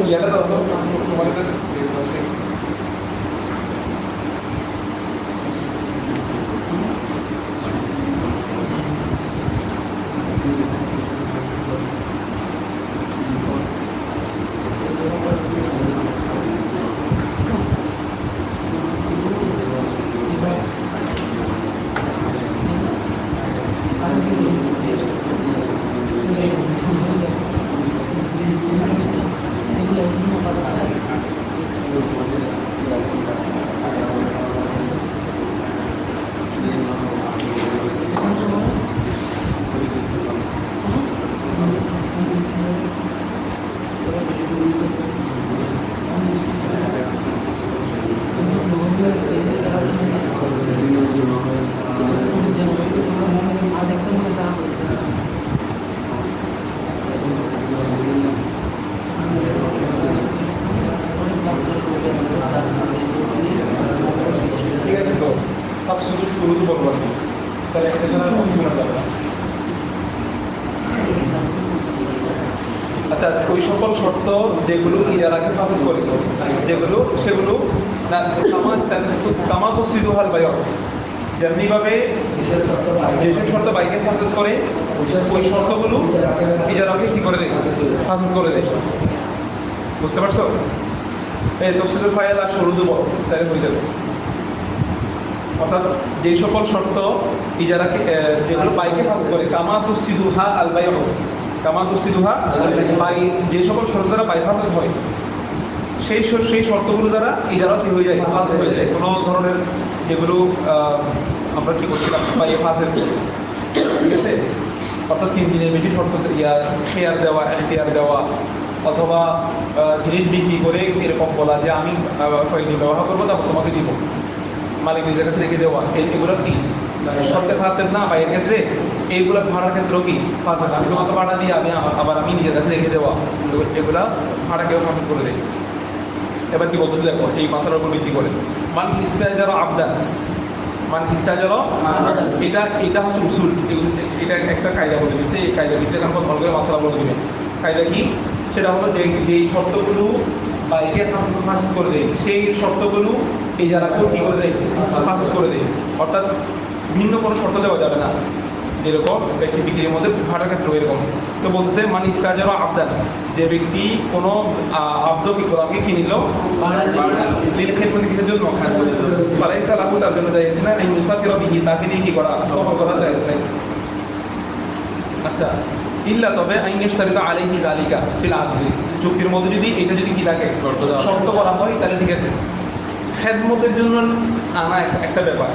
ইয়াটা দাও তো তোমার কাছে ঠিক আছে তো সব শুধু শুরু তো বলবো আমি তাহলে একটা জনের অসুবিধা যাবে না। আচ্ছা ওই সকল শর্ত যেগুলো ইজারাকে ফাসিল করে যেগুলো সেগুলো না কামা তফসিদুহাল বায় যেমনি ভাবে যেসব শর্ত বাইকে ফাসিল করে ওই শর্তগুলো ইজারাকে কি করে দেয় ফাসিল করে দেয়। বুঝতে পারছো? এই তফসিলুল ফাইল আর শুরু দেবো তাহলে হয়ে যাবে। অর্থাৎ যে সকল শর্ত ইজারাকে যেগুলো বাইকে ফাসিল করে কামা তফসিদুহা আল বায় কামা তফসিদুহা বাই যে সকল শর্ত দ্বারা বাই ফাসিল হয় সেই শর্তগুলো দ্বারা ইজারা কি হয়ে যায় ফাসিল হয়ে যায়। কোনো ধরনের যেগুলো আমরা কি করছিলাম বাইয়ে ফাসিল ঠিক আছে অর্থাৎ 3 দিনের বেশি শর্ত শেয়ার দেওয়া এখতিয়ার দেওয়া অথবা জিনিস বিক্রি করে এরকম বলা যে আমি কয়েকদিন ব্যবহার করবো তারপর তোমাকে দিব মালিক নিজের কাছে রেখে দেওয়া এগুলো কি শর্তে ফাসিল না বা এর ক্ষেত্রে এইগুলো ভাড়ার ক্ষেত্রেও কি ফাসিল। আমি তোমাকে ভাড়া দিয়ে আবার আমি নিজের কাছে রেখে দেওয়া এগুলা ভাড়াকেও ফাসিল করে দেয়। এবার কি বলতেছে দেখো এই মাসালার উপর ভিত্তি করে মান ইস্তাজার আবদান মান ইস্তাজার এটা হচ্ছে উসুল এটা একটা কায়দা বলে দিতে এই কায়দা দিতে এখন ভালো করে মাসালা বলে দিবে। কায়দা কি সেটা হলো যেই শর্তগুলো বাইকে ফাসিল করে দেয় সেই শর্তগুলো ইজারাকেও কি করে দেয় ফাসিল করে দেয়। অর্থাৎ ভিন্ন কোনো শর্ত দেওয়া যাবে না যেরকম ব্যক্তি বিক্রির মধ্যে ভাড়ার ক্ষেত্রে এরকম। তো বলতেছে মানে ইস্তাজার আবদান যে ব্যক্তি কোনো আব্দকে গোলামকে কি নিল লীল খেদমতি কিসের জন্য ফালাইসা লাহু তার জন্য জায়েজ না এই মুসাফির বিহি তাকে নিয়ে কি করা সফর করা জায়েজ নাই। আচ্ছা ইল্লা তবে আইন ইশতারিত আলাইহি যালিকা ফিল আদলি চুক্তির মধ্যে যদি এটা যদি কি থাকে শর্ত করা হয় তাহলে ঠিক আছে। খেদমতের জন্য আনা একটা ব্যাপার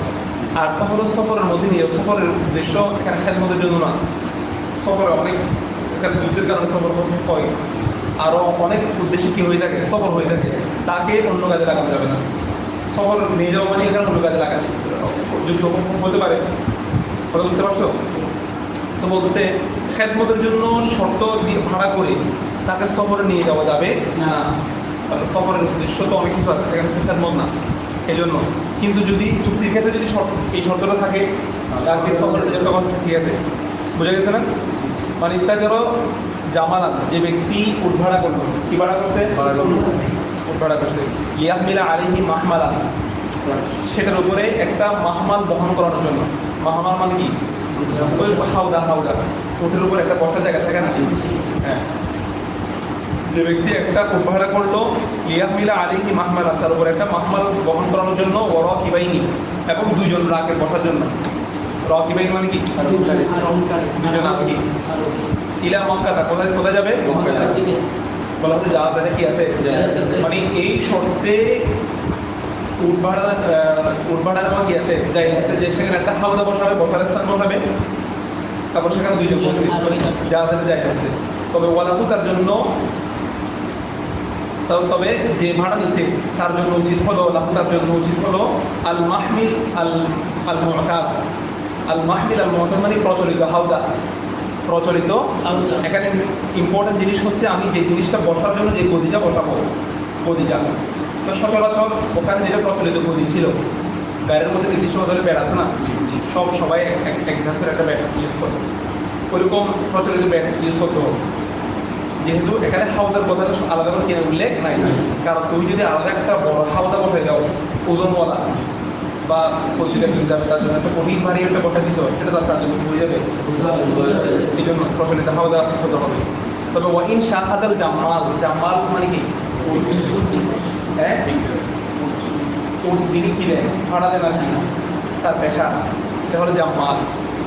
আর তা হলো সফরের মধ্যে নিয়ে সফরের উদ্দেশ্য এখানে খেদমতের জন্য না। সফরে অনেক এখানে যুদ্ধের কারণে সফর হয় আরও অনেক উদ্দেশ্যে কি হয়ে থাকে সফর হয়ে থাকে তাকে অন্য কাজে লাগানো যাবে না। সফর নিয়ে যাওয়া মানে এখানে অন্য কাজে লাগানো যুদ্ধ হতে পারে কথা বুঝতে পারছো? তো বলতে খেদমতের জন্য শর্ত ভাড়া করে তাকে সফরে নিয়ে যাওয়া যাবে না। সফরের উদ্দেশ্য তো অনেক কিছু আছে সেখানে খেদমত না এই জন্য। কিন্তু যদি চুক্তির ক্ষেত্রে যদি এই শর্তটা থাকে তাকে সফরে তখন ঠিক আছে বোঝা গেছে না? মানে ইস্তাজার জামালান যে ব্যক্তি উট ভাড়া করলো কি ভাড়া করছে উট ভাড়া করছে ইয়াহমিলা আলাইহি মাহমালান সেটার উপরে একটা মাহমাল বহন করানোর জন্য। মাহমাল মানে কি ওই হাওদা উটের উপর একটা বসার জায়গা থাকে না হ্যাঁ। যে ব্যক্তি একটা উট ভাড়া করলো ইয়াহমিলা আলাইহি মাহমালান তার উপর একটা মাহমাল বহন করানোর জন্য ওরা কিবাইনি এবং দুজন রাকের বসার জন্য রাকিবাইন মানে কি? দুজন আরোহী। ইলা মক্কা, কোথায় কোথায় যাবে? বলা হচ্ছে যাওয়ার পথে কি আছে? মানে এই শর্তে উট ভাড়া নেওয়া কি আছে? যাই আছে যে সেখানে একটা হাওদা বসাবে, বসার স্থান বসাবে, তারপর সেখানে দুইজন বসবে যাওয়ার যাই আছে। তবে ওয়ালাহু তার জন্য, তবে যে ভাড়া নিতে তার জন্য উচিত হলো, লাহু তার জন্য উচিত হলো আল মাহমিল আল মুআতাদ। আল মাহমিল আল মুআতাদ মানে প্রচলিত হাওদা, প্রচলিত। এখানে ইম্পর্টেন্ট জিনিস হচ্ছে আমি যে জিনিসটা বসার জন্য যে গদিটা বসাবো, গদিটা তো সচরাচর ওখানে যেটা প্রচলিত গদি ছিল, গাড়ির মধ্যে নির্দিষ্ট ধরনের ব্যাট আছে না, সবাই এক ধাঁচের একটা ব্যাট ইউজ করে, ওইরকম প্রচলিত ব্যাট ইউজ করতে হবে। যেহেতু এখানে হাওদার কথাটা আলাদা করে কেন উল্লেখ নাই, কারণ তুমি যদি আলাদা একটা বড় হাওদা বসাই দাও ওজনওয়ালা বা পরিচিত যাবে, তার জন্য একটা কঠিন ভারী একটা বসাই দিচ্ছ, সেটা তার জন্য হয়ে যাবে, এই জন্য প্রচলিত হাওদা হতে হবে। তবে ওয়াইন শাহাদাল জামাল, জামাল মানে কি? হ্যাঁ, যিনি কিনেন, ভাড়া দেন আর কি, তার পেশা, এটা হলো জাম্মাল।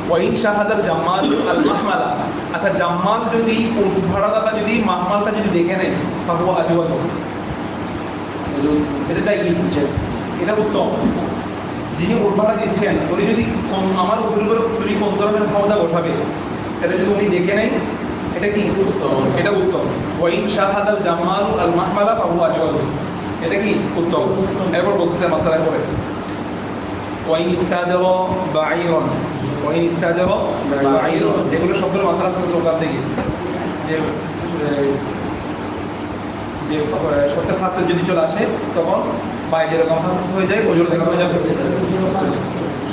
ওয়াইন শাহাদাল জাম্মাল আল মাহমালা, আচ্ছা জাম্মাল যদি ভাড়াদাতা যদি মাহমালটা যদি দেখে নেয় তাহলে আজওয়াজ, এটা চাই কি? এটা উত্তম। যিনি উট ভাড়া দিচ্ছেন উনি যদি আমার উপর তুমি কোন ধরনের ক্ষমতা বসাবে এটা যদি উনি দেখে নেয়, এটা কি? উত্তম, এটা উত্তম। ওয়াইন শাহাদাল জাম্মাল আল মাহমালা ফাহু আজওয়াজ, এটা কি? উত্তম। এরপর বলতে মাসালায় পড়ে ওয়াইন ইস্তাজার বাঈরন, ওয়াইন ইস্তাজার বাঈরন, এগুলো সবগুলো মাসালা থেকে ওখান থেকে যে যে সত্যের ফাঁসে যদি চলে আসে তখন পায়ে যেরকম ফাঁস হয়ে যায় ওজোর দেখা হয়ে যাবে।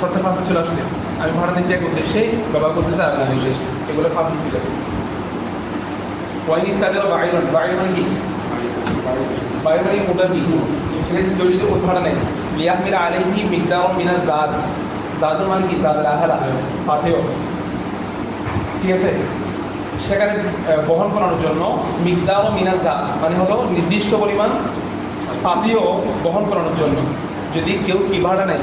সত্যের ফাঁসে চলে আসছে, আমি ভাড়া নিতে এক উদ্দেশ্যে ব্যবহার করতে চাই, এগুলো ফাঁস হয়ে যাবে। ওয়াইন ইস্তাজার বাঈরন, বাঈর মানে কি? বায়ু মানে ওটা কি? সেখানে কেউ যদি ওট ভাড়া নেয়, লিয়াহমিল আলাইহি মিকদারুম মিনাজ জাদ, জাদ মানে কি? জাদ আল-আহলা, পাথেয়, ঠিক আছে? সেখানে বহন করানোর জন্য মিকদার ও মিনাজ জাদ মানে হলো নির্দিষ্ট পরিমাণ পাথেয় বহন করানোর জন্য যদি কেউ কি ভাড়া নেয়,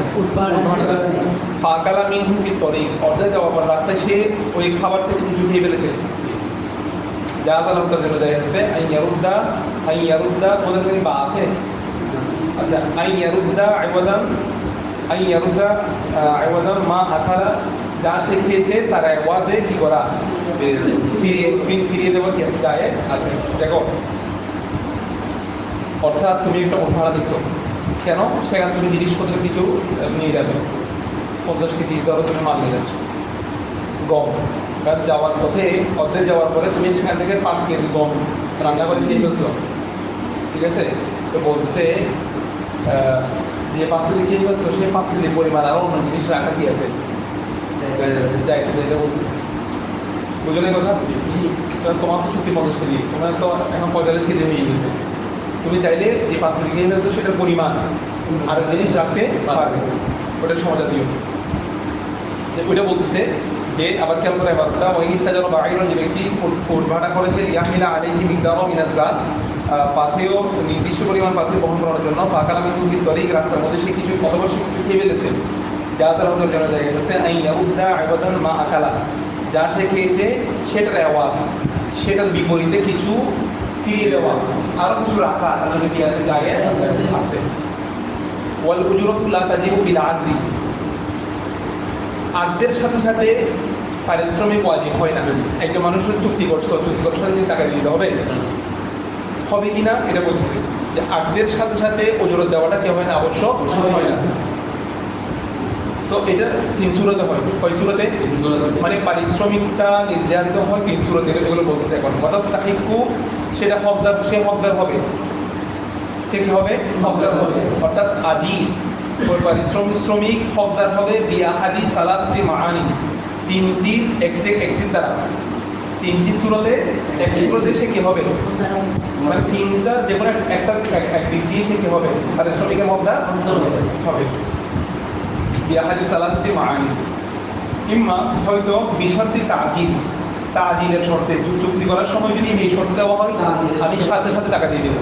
পাকালা মিনহু ফি তরিক, অর্ধেক যাওয়ার পর রাস্তায় সে ওই খাবার থেকে কিছু খেয়ে ফেলেছে, জাহাজাল হত্যার জন্য যায় হচ্ছে আইয়ারুদ্দা ওদের যদি বা আছে, আচ্ছা আইওয়াদান মা আখালা, যা সে খেয়েছে তার আওয়াজে কি করা, ফিরিয়ে দেওয়া কি গায়ে আছে। দেখো, অর্থাৎ তুমি একটা উট ভাড়া দিচ্ছ, কেন? সেখানে তুমি জিনিসপত্র কিছু নিয়ে যাবে, 50 কেজি ধরো তুমি মাল নিয়ে যাচ্ছ, গম, কারণ যাওয়ার পথে অর্ধেক যাওয়ার পরে তুমি সেখান থেকে 5 কেজি গম রান্না করে নিয়ে ফেলছো, ঠিক আছে? তো বলতে যে 5 কেজি খেয়ে ফেলছো, সেই 5 কেজি পরিমাণ আরও অন্য জিনিস রাখা কি আছে, বুঝলে কথা? তোমার তো চুক্তি 50 কেজি, তোমার তো এখন 45 কেজি হয়ে গেছে, তুমি চাইলে যে 5 কেজি খেয়ে ফেলছো সেটার পরিমাণ আরো জিনিস রাখতে পারবে, ওটার সমাজা দিও। ওইটা বলতেছে যে আবার খেয়াল করে এবার ওটা ওই ইস্তাজার বাঈরন, যে ব্যক্তি উট ভাড়া করেছে ইয়াহমিলা আলাইহি মিকদারুম মিনাজ জাদ, পাথেয় নির্দিষ্ট পরিমাণ পাথেয় বহন করার জন্য, ফাকালা মিনহু ফি তরিক, রাস্তার মধ্যে সে কিছু অথবা সে কিছু খেয়ে ফেলেছে, যা তার হতে জন্য জায়গা যাচ্ছে আইয়ারুদ্দা আইবাদান মা আকালা, যা সে খেয়েছে সেটার আওয়াজ, সেটার বিপরীতে কিছু ফিরিয়ে দেওয়া, আরো কিছু রাখা, তার জন্য কি আছে? জায়গা আছে। ওয়াল উজরাতু লা তাজিবু বিল আদলি, আদ্যের সাথে সাথে পারিশ্রমিক ওয়াজিব হয় না। একটা মানুষের চুক্তি করছো, চুক্তি করার সাথে টাকা দিতে হবে, হবে কিনা এটা বলতে, যে আদ্যের সাথে সাথে ওজরত দেওয়াটা কি হয় না? আবশ্যক হয় না। তো এটা 3 সূরাতে হয়, কয় সূরাতে? মানে পারিশ্রমিকটা নির্ধারিত হয় 3 সূরাতে, এগুলো বলতেছে এখন। কথা তাহিকু, সেটা হকদার, সে হকদার হবে, সে কি হবে? হকদার হবে, অর্থাৎ আজিজ ওই শ্রমিক হকদার হবে বিআহাদি সালাতি মাআনি, তিনটির একটির দ্বারা, 3টি সূরাতে একটি সূরাতে সে কি হবে? মানে তিনটার যে কোনো একটা একদিক দিয়ে সে কি হবে? পারিশ্রমিকের হকদার হবে বিআহাদি সালাতি মাআনি। কিংবা হয়তো বিশর্তি তাজিলের শর্তে, চুক্তি করার সময় যদি এই শর্ত দেওয়া হয়, আমি সাথে সাথে টাকা দিয়ে দেবো,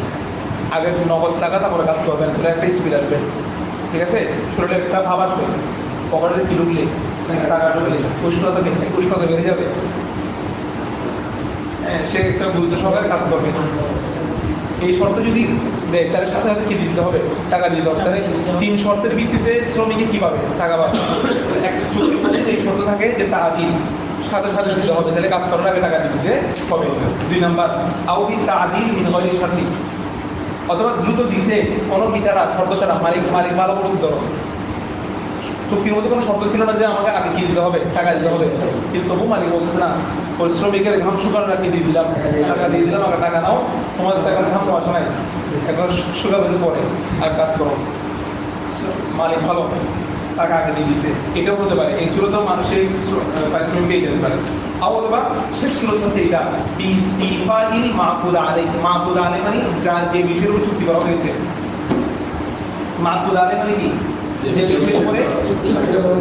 আগে নগদ টাকা তারপরে কাজ করবেন, তাহলে একটা স্পিড আসবে, ঠিক আছে? শরীরে একটা ভাব আসবে, পকেটের কি ঢুকলে টাকা ঢুকলে উষ্ণতা বেড়ে যাবে। হ্যাঁ, সে একটা গুরুত্ব সহকারে কাজ করবে। এই শর্ত যদি দেয় তার সাথে সাথে কি দিতে হবে? টাকা দিতে হবে। তাহলে 3 শর্তের ভিত্তিতে শ্রমিকে কি পাবে? টাকা পাবে। একটা চুক্তির মধ্যে এই শর্ত থাকে যে তাজিল সাথে সাথে দিতে হবে, তাহলে কাজ করার আগে টাকা দিতে হবে। 2 নাম্বার আউদি তাজিল মিন গায়রি শারতি, অথবা দ্রুত দিতে কোনো কি ছাড়া, শর্ত ছাড়া। মালিক ভালো করছে, ধরো চুক্তির মধ্যে কোনো শর্ত ছিল না যে আমাকে আগে কি দিতে হবে, টাকা দিতে হবে, কিন্তু তবু মালিক বলছে না, শ্রমিকের ঘাম শুকানো রাখি দিয়ে দিলাম, টাকা দিয়ে দিলাম, আগে টাকা নাও, তোমাদের তো এখন ঘাম বসা নাই, এখন শুকাবে পরে আর কাজ করো। মালিক ভালো, টাকা আগে দিয়ে দিতে, এটাও হতে পারে। এই সুরত মানুষের পারিশ্রমিক পেয়ে যেতে পারে। অথবা শেষ সুরত হচ্ছে এটা ইস্তিফাইল মাহফুজ আলাই। মাহফুজ আলাই মানে যার যে বিষয়ের উপর চুক্তি করা হয়েছে। মাহফুজ আলাই মানে কি? যে বিষয়ের উপরে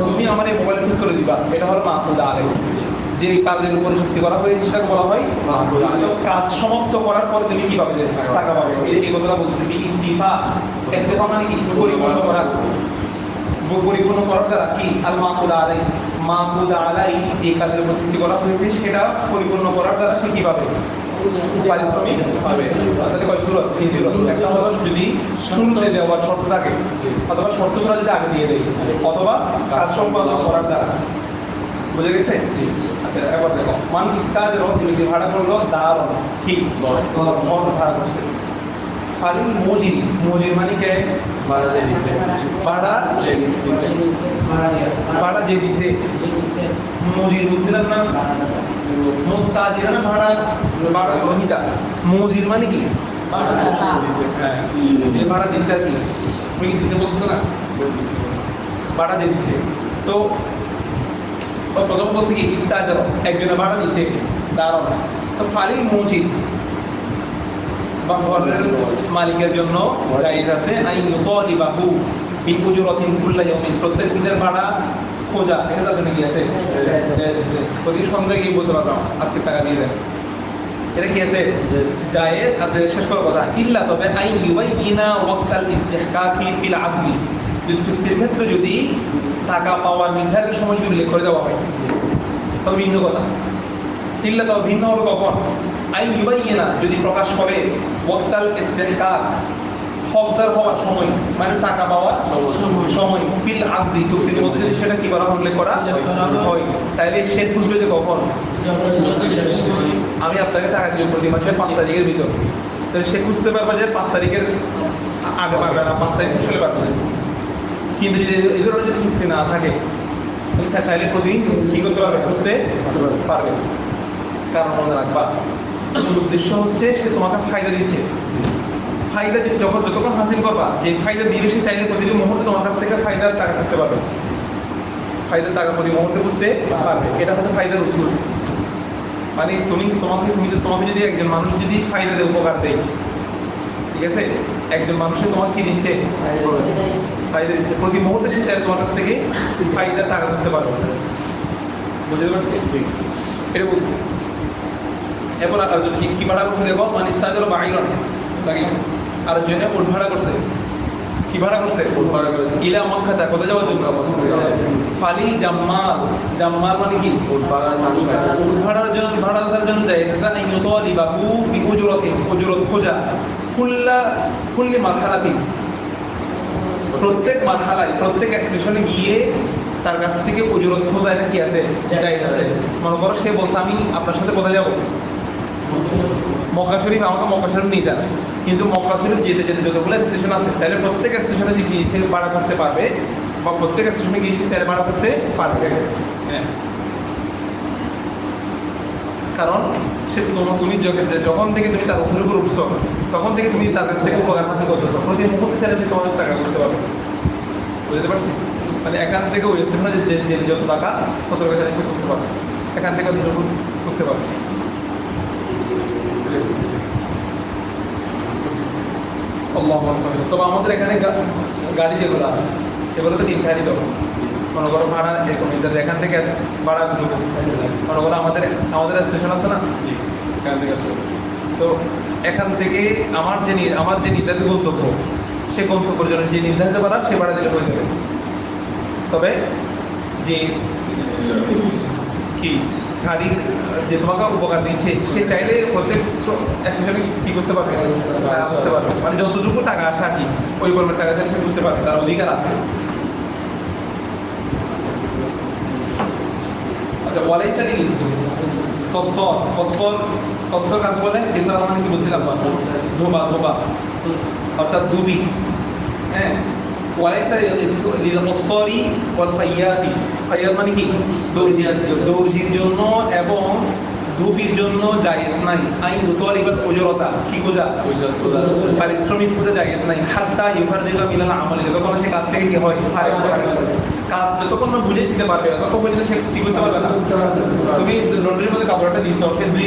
তুমি আমার এই মোবাইল ঠিক করে দিবা, এটা হলো মাহফুজ আলাই। যে কাজের উপরে চুক্তি করা হয়েছে সেটাকে বলা হয় মাহফুজ আলাই। কাজ সমাপ্ত করার পরে তুমি কি পাবে? টাকা পাবে। এই কথাটা বলতে কি ইস্তিফা, ইস্তিফা মানে কি? পরিপূর্ণ করার, পরিপূর্ণ করার দ্বারা কি আল মাহফুজ আলাই, মাহফুজ আলাই যে কাজের উপর চুক্তি করা হয়েছে সেটা পরিপূর্ণ করার দ্বারা সে কি পাবে? পারিশ্রমিক পাবে। তাহলে কয় সুরত? 3 সুরত। একটা হলো যদি শুরুতে দেওয়ার শর্ত থাকে, অথবা শর্ত ছাড়া যদি আগে দিয়ে দেয়, অথবা কাজ সম্পাদন করার দ্বারা। বুঝে গেছে? আচ্ছা, এবার দেখো মান ইস্তাজর, তুমি যে ভাড়া করলো দার ঠিক ঘর ভাড়া করছে। ফালিল মুজির, মুজির মানে কে? ভাড়া যে দিছে, ভাড়া যে দিছে। মুজির বুঝছিলাম না? মুস্তাজির না ভাড়া, ভাড়া গ্রহীতা। মুজির মানে কি? হ্যাঁ, যে ভাড়া দিতে আর কি, তুমি কি দিতে বলছো না? ভাড়া যে দিচ্ছে। তো প্রথম বলছে কি ইস্তাজর, একজনে ভাড়া দিচ্ছে দারণ। তো ফালিল মুজির বা ঘরের মালিকের জন্য জায়েজ আছে আইন ইউতালিবাহু বিউজরাতিন কুল্লা ইয়াউমিন, প্রত্যেক দিনের ভাড়া খোঁজা, এটা তার জন্য কি আছে? প্রতি সন্ধ্যায় গিয়ে বলতে পারলাম আজকে টাকা দিয়ে দেন, এটা কি আছে? জায়েজ আছে। শেষ করার কথা ইল্লা, তবে আইন ইউবাইয়িনা ওয়াক্তাল ইস্তিহকাকি ফিল আদলি, যদি চুক্তির ক্ষেত্রে যদি টাকা পাওয়ার নির্ধারিত সময় যদি উল্লেখ করে দেওয়া হয় তবে ভিন্ন কথা। ইল্লা তবে ভিন্ন হবে কখন? আইন ইউবাইয়িনা, যদি প্রকাশ করে ওয়াক্তাল ইস্তিহকাক, হকদার হওয়ার সময়, মানে টাকা পাওয়ার সময়, ফিল আদলি, চুক্তির মধ্যে যদি সেটা কি করা উল্লেখ করা হয়, তাহলে সে বুঝবে যে কখন আমি আপনাকে টাকা দিব প্রতি মাসের 5 তারিখের ভিতর, তাহলে সে বুঝতে পারবে যে 5 তারিখের আগে পারবে না, 5 তারিখ শেষ হলে পারবে না। কিন্তু যদি এই ধরনের যদি চুক্তি না থাকে তাহলে প্রতিদিন কি করতে পারবে? বুঝতে পারবে। কারণ মনে রাখবা, মূল উদ্দেশ্য হচ্ছে সে তোমাকে ফায়দা দিচ্ছে। ফায়দা যতক্ষণ হাসিল করবা, যে ফায়দা দিলে সে চাইলে প্রতিটি মুহূর্তে তোমার কাছ থেকে ফায়দার টাকা বুঝতে পারবে, ফায়দার টাকা প্রতি মুহূর্তে বুঝতে পারবে। এটা হচ্ছে ফায়দার উসুল। মানে তোমাকে যদি একজন মানুষ যদি ফায়দা দেয়, উপকার দেয়, ঠিক আছে, একজন মানুষের তোমাকে কি দিচ্ছে? ফায়দা দিচ্ছে। প্রতি মুহূর্তে সে চাইলে তোমার কাছ থেকে ফায়দার টাকা বুঝতে পারবে। বুঝতে পারছি? এটা বলছি। এরপর কি ভাড়া করছে দেখো, মানে ইস্তাজর বাইরন লাগি, আর জন্য উট ভাড়া করছে। কি ভাড়া করছে? ইলা মক্কাতা, কোথায় যাওয়ার জন্য? ফালি জাম্মাল, জাম্মাল মানে কি? উট ভাড়ার জন্য, ভাড়াদার জন্য যায় এটা আইন ইউতালিবাহু বিউজরাতিন, উজরত খোঁজা, কুল্লি মারহালাতিন, প্রত্যেক মারহালায়, প্রত্যেক স্টেশনে গিয়ে তার কাছ থেকে উজরত খোঁজা, এটা কি আছে? জায়েজ আছে। মনে করো সে বলছে আমি আপনার সাথে কোথায় যাবো? মক্কা শরীফ, আমাকে মক্কা শরীফ নিয়ে যান, কিন্তু মক্কা শরীফ যেতে যেতে যতগুলো স্টেশন আছে, তাহলে প্রত্যেক স্টেশনে গিয়ে সে ভাড়া খুঁজতে পারবে, বা প্রত্যেক স্টেশনে গিয়ে সে চাইলে ভাড়া খুঁজতে পারবে। হ্যাঁ, কারণ সে তুমি যখন থেকে তুমি তার উপর উঠছো, তখন থেকে তুমি তার কাছ থেকে উপকার হাসিল করতেছো, প্রতি মুহূর্তে চাইলে সে তোমাদের টাকা করতে পারবে। বুঝতে পারছি? মানে এখান থেকে ওই স্টেশনে যে যত টাকা তত টাকা চাইলে সে বুঝতে পারবে, এখান থেকে বুঝতে পারবে। তবে আমাদের এখানে গাড়ি যেগুলো, এগুলো তো নির্ধারিত, মনে করো ভাড়া এরকম নির্ধারিত, এখান থেকে ভাড়া মনে করো আমাদের স্টেশন আছে না, এখান থেকে। তো এখান থেকে আমার যে নির্ধারিত গন্তব্য, সে গন্তব্যের জন্য যে নির্ধারিত ভাড়া, সে ভাড়া দিলে হয়ে যাবে। তবে যে কি গাড়ির যে তোমাকে উপকার দিচ্ছে সে চাইলে প্রত্যেক অ্যাক্সিডেন্টে কি করতে পারবে বুঝতে পারবে মানে যতটুকু টাকা আসে আর কি ওই পরিমাণ টাকা চাইলে সে বুঝতে পারবে তার অধিকার আছে আচ্ছা ওয়ালাইতারি কসর কসর কসর কাকে বলে এছাড়া মানে কি বুঝতে পারবো ধোবা ধোবা অর্থাৎ দুবি হ্যাঁ ওয়ালাইতারি লিলকসরি ওয়াল খাইয়াতি খাইয়াত মানে কি দর্জির জন্য এবং ধুবির জন্য জায়েজ নাই আইন উতরিবাত উজরতা কি বোঝা পারিশ্রমিক বোঝা জায়েজ নাই হাত্তা ইউফাররিগা মিনাল আমালি যতক্ষণ সে কাজ থেকে কি হয় ফারেক হয় কাজ যতক্ষণ না বুঝে দিতে পারবে ততক্ষণ পর্যন্ত সে কি বুঝতে পারবে না তুমি লন্ড্রির মধ্যে কাপড়টা দিছো ওকে দুই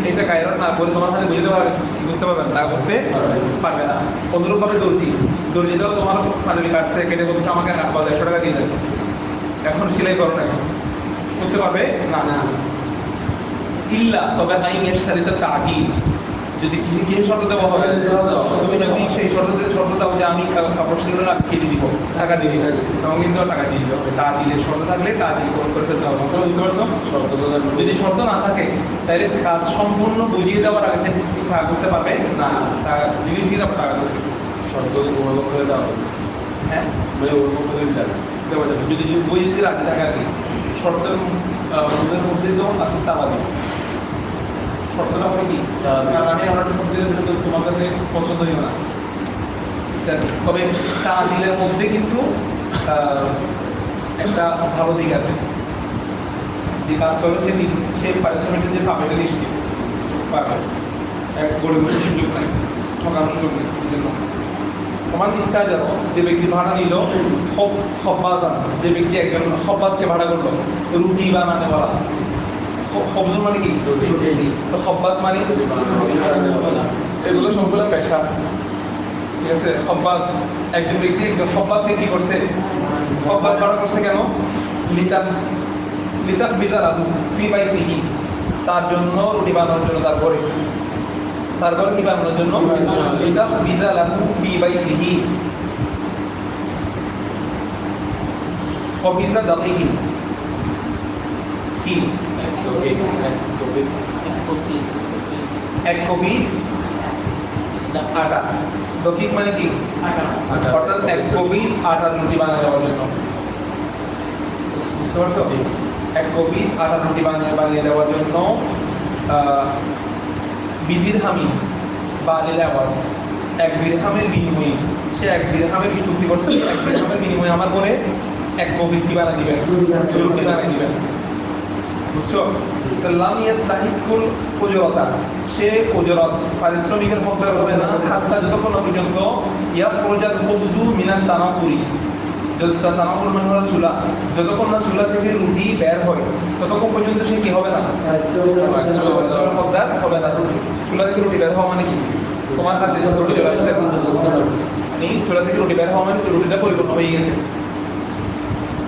এটা কায়রত না করে তোমার সাথে বুঝতে পারবে বুঝতে পারবে না তা বুঝতে পারবে না অনুরূপ ভাবে দর্জি দাও তোমার ফাইনালি কাটছে কেটে বলছে আমাকে 100 টাকা দিয়ে দেবে এখন সেলাই করো না বুঝতে পারবে না ইল্লা তবে আইনের সাথে তাজিল যদি কি শর্ত দেওয়া হবে তুমি যদি সেই শর্ত দাও যে আমি কাপড় সেগুলো না কেটে দিব টাকা দিয়ে দিব তখন কিন্তু টাকা দিয়ে দিতে হবে তাজিলের শর্ত থাকলে তাজিল করে ফেলতে হবে বুঝতে পারছো যদি শর্ত না থাকে তাহলে সে কাজ সম্পূর্ণ বুঝিয়ে দেওয়ার আগে সে বুঝতে পারবে না জিনিস দিয়ে তারপর টাকা দেবে শর্ত করে দাও হ্যাঁ মানে ওই পক্ষে দিতে দেওয়া যাবে যদি বই যদি রাখতে থাকে আর কি শর্তের মধ্যে তো আপনি তালা দেবে শর্তটা হবে কি কারণ আমি আমার শর্ত দিলে তোমার কাছে পছন্দ হইব না তবে তাজিলের মধ্যে কিন্তু একটা ভালো দিক আছে যে কাজ করবে সে পারিশ্রমিকের যে পাবে এটা নিশ্চিত পাবে এক গড়ে বসে সুযোগ নাই ঠকানোর সুযোগ নেই এই জন্য আমার ইচ্ছা যেন যে ব্যক্তি ভাড়া নিল খব্বাজান যে ব্যক্তি একজন খব্বাজকে ভাড়া করলো রুটি বানাতে বলা খবজ মানে কি তো খব্বাজ মানে এগুলো সবগুলো পেশা ঠিক আছে খব্বাজ একজন ব্যক্তি একজন খব্বাজকে কি করছে খব্বাজ ভাড়া করছে কেন লিতাফ বিজার আলু ফি বাইতিহি তার জন্য রুটি বানানোর জন্য তার ঘরে কি বানানোর জন্য লিতাফ বিজার আলু ফি বাইতিহি কবিজা দাকিকি কি এক কবি আটা দকিক মানে কি অর্থাৎ এক কবি আটার রুটি বানিয়ে দেওয়ার জন্য বুঝতে পারছো এক কবি আটার রুটি বানিয়ে দেওয়ার জন্য বিদিরহামি বা আলিল আওয়াজ এক দিরহামের বিনিময়ে সে এক দিরহামের কি চুক্তি করছে এক দিরহামের বিনিময়ে আমার করে এক কবি কি বানিয়ে দিবেন রুটি বানিয়ে দিবেন বুঝছো লাম ইয়াস্তাহিকুল উজরাতা সে উজরত পারিশ্রমিকের হকদার হবে না হাত্তা যতক্ষণ পর্যন্ত ইয়াখরুজাল খুবজু মিনাত তানাকুরি তানাকুর মানে হলো চুলা যতক্ষণ না চুলা থেকে রুটি বের হয় ততক্ষণ পর্যন্ত সে কি হবে না হকদার হবে না চুলা থেকে রুটি বের হওয়া মানে কি তোমার হাতে যখন রুটি চলে আসছে মানে চুলা থেকে রুটি বের হওয়া মানে রুটিটা পরিপূর্ণ হয়ে গেছে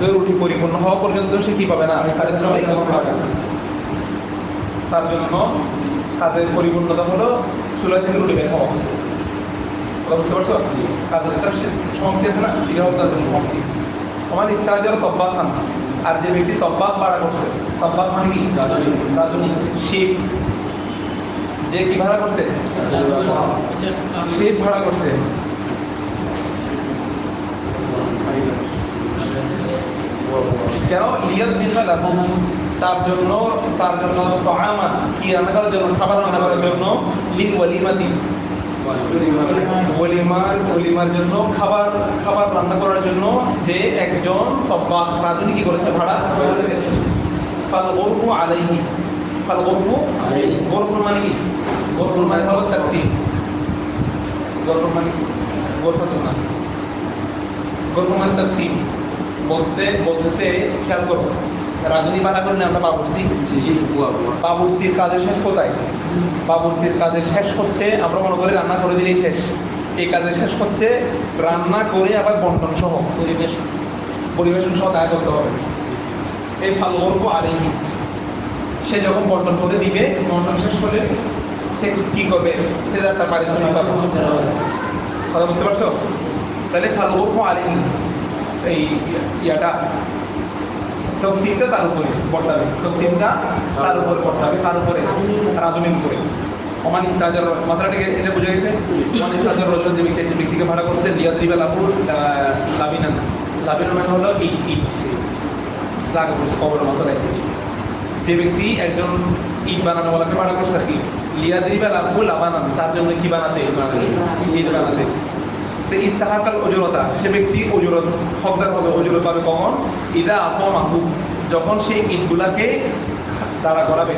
রুটি পরিপূর্ণ হওয়া পর্যন্ত সে কি পাবে না পারিশ্রমিক পাবে না তার জন্য কাজের পরিপূর্ণতা হলো চুলা থেকে রুটি বের হওয়া বুঝতে পারছো কাজের একটা সমাপ্তি আছে না এটা হলো তার জন্য সমাপ্তি আমার ইস্তাহাজ হলো তব্বাক খান আর যে ব্যক্তি তব্বাক ভাড়া করছে তব্বাক মানে কি রাঁধুনি শেফ যে কি ভাড়া করছে শেফ ভাড়া করছে কেন লিয়াত বিজা লাহু তার জন্য তাআমা কি রান্না করার জন্য খাবার রান্না করার জন্য লিল ওয়ালিমাতি ওয়ালিমার জন্য খাবার রান্না করার জন্য যে একজন তব্বাক রাঁধুনি কি করেছে ভাড়া ফাল গরফু আলাইহি ফাল গরফু গরফু মানে কি গরফু মানে হলো তাকতিব গরফু মানে গরফু না গরফু মানে তাকতিব বলতে খেয়াল করো রাজনী ভাড়া করলে আমরা বাবুর্চির কাজের শেষ কোথায় বাবুর্চির কাজের শেষ হচ্ছে আমরা মনে করি রান্না করে দিলেই শেষ এই কাজের শেষ হচ্ছে রান্না করে আবার বন্টন সহ পরিবেশন সহ দায় করতে হবে এই ফাল গল্প আর এই সে যখন বন্টন করে দিবে বন্টন শেষ হলে সে কি করবে সে তার পারিশ্রমিক পাবে কথা বুঝতে পারছো তাহলে ফাল গল্প আর এই ইয়াটা তফসিলটা তার উপরে পড়তে হবে, তফসিলটা তার উপরে পড়তে হবে, তার উপরে রাজমিন করে অমান ইন্তাজার মাত্রাটাকে এটা বুঝে গেছে। অমান ইন্তাজার রজল যে ব্যক্তিকে ভাড়া করছে লিয়াদ্রিবা লাহুর লাবিনান, লাবিনান মানে হলো ইট, ইট লাগা করছে কবর মাথায়। যে ব্যক্তি একজন ইট বানানোওয়ালাকে ভাড়া করছে আর কি, লিয়াদ্রিবা লাহু লাবানান, তার জন্য কি বানাতে, ইট বানাতে। তো ইস্তাহাকাল ওজরতা, সে ব্যক্তি ওজরত হকদার হবে, ওজরত পাবে কখন, ইদা আহমাহু, যখন সেই ইটগুলাকে দাঁড়া করাবে।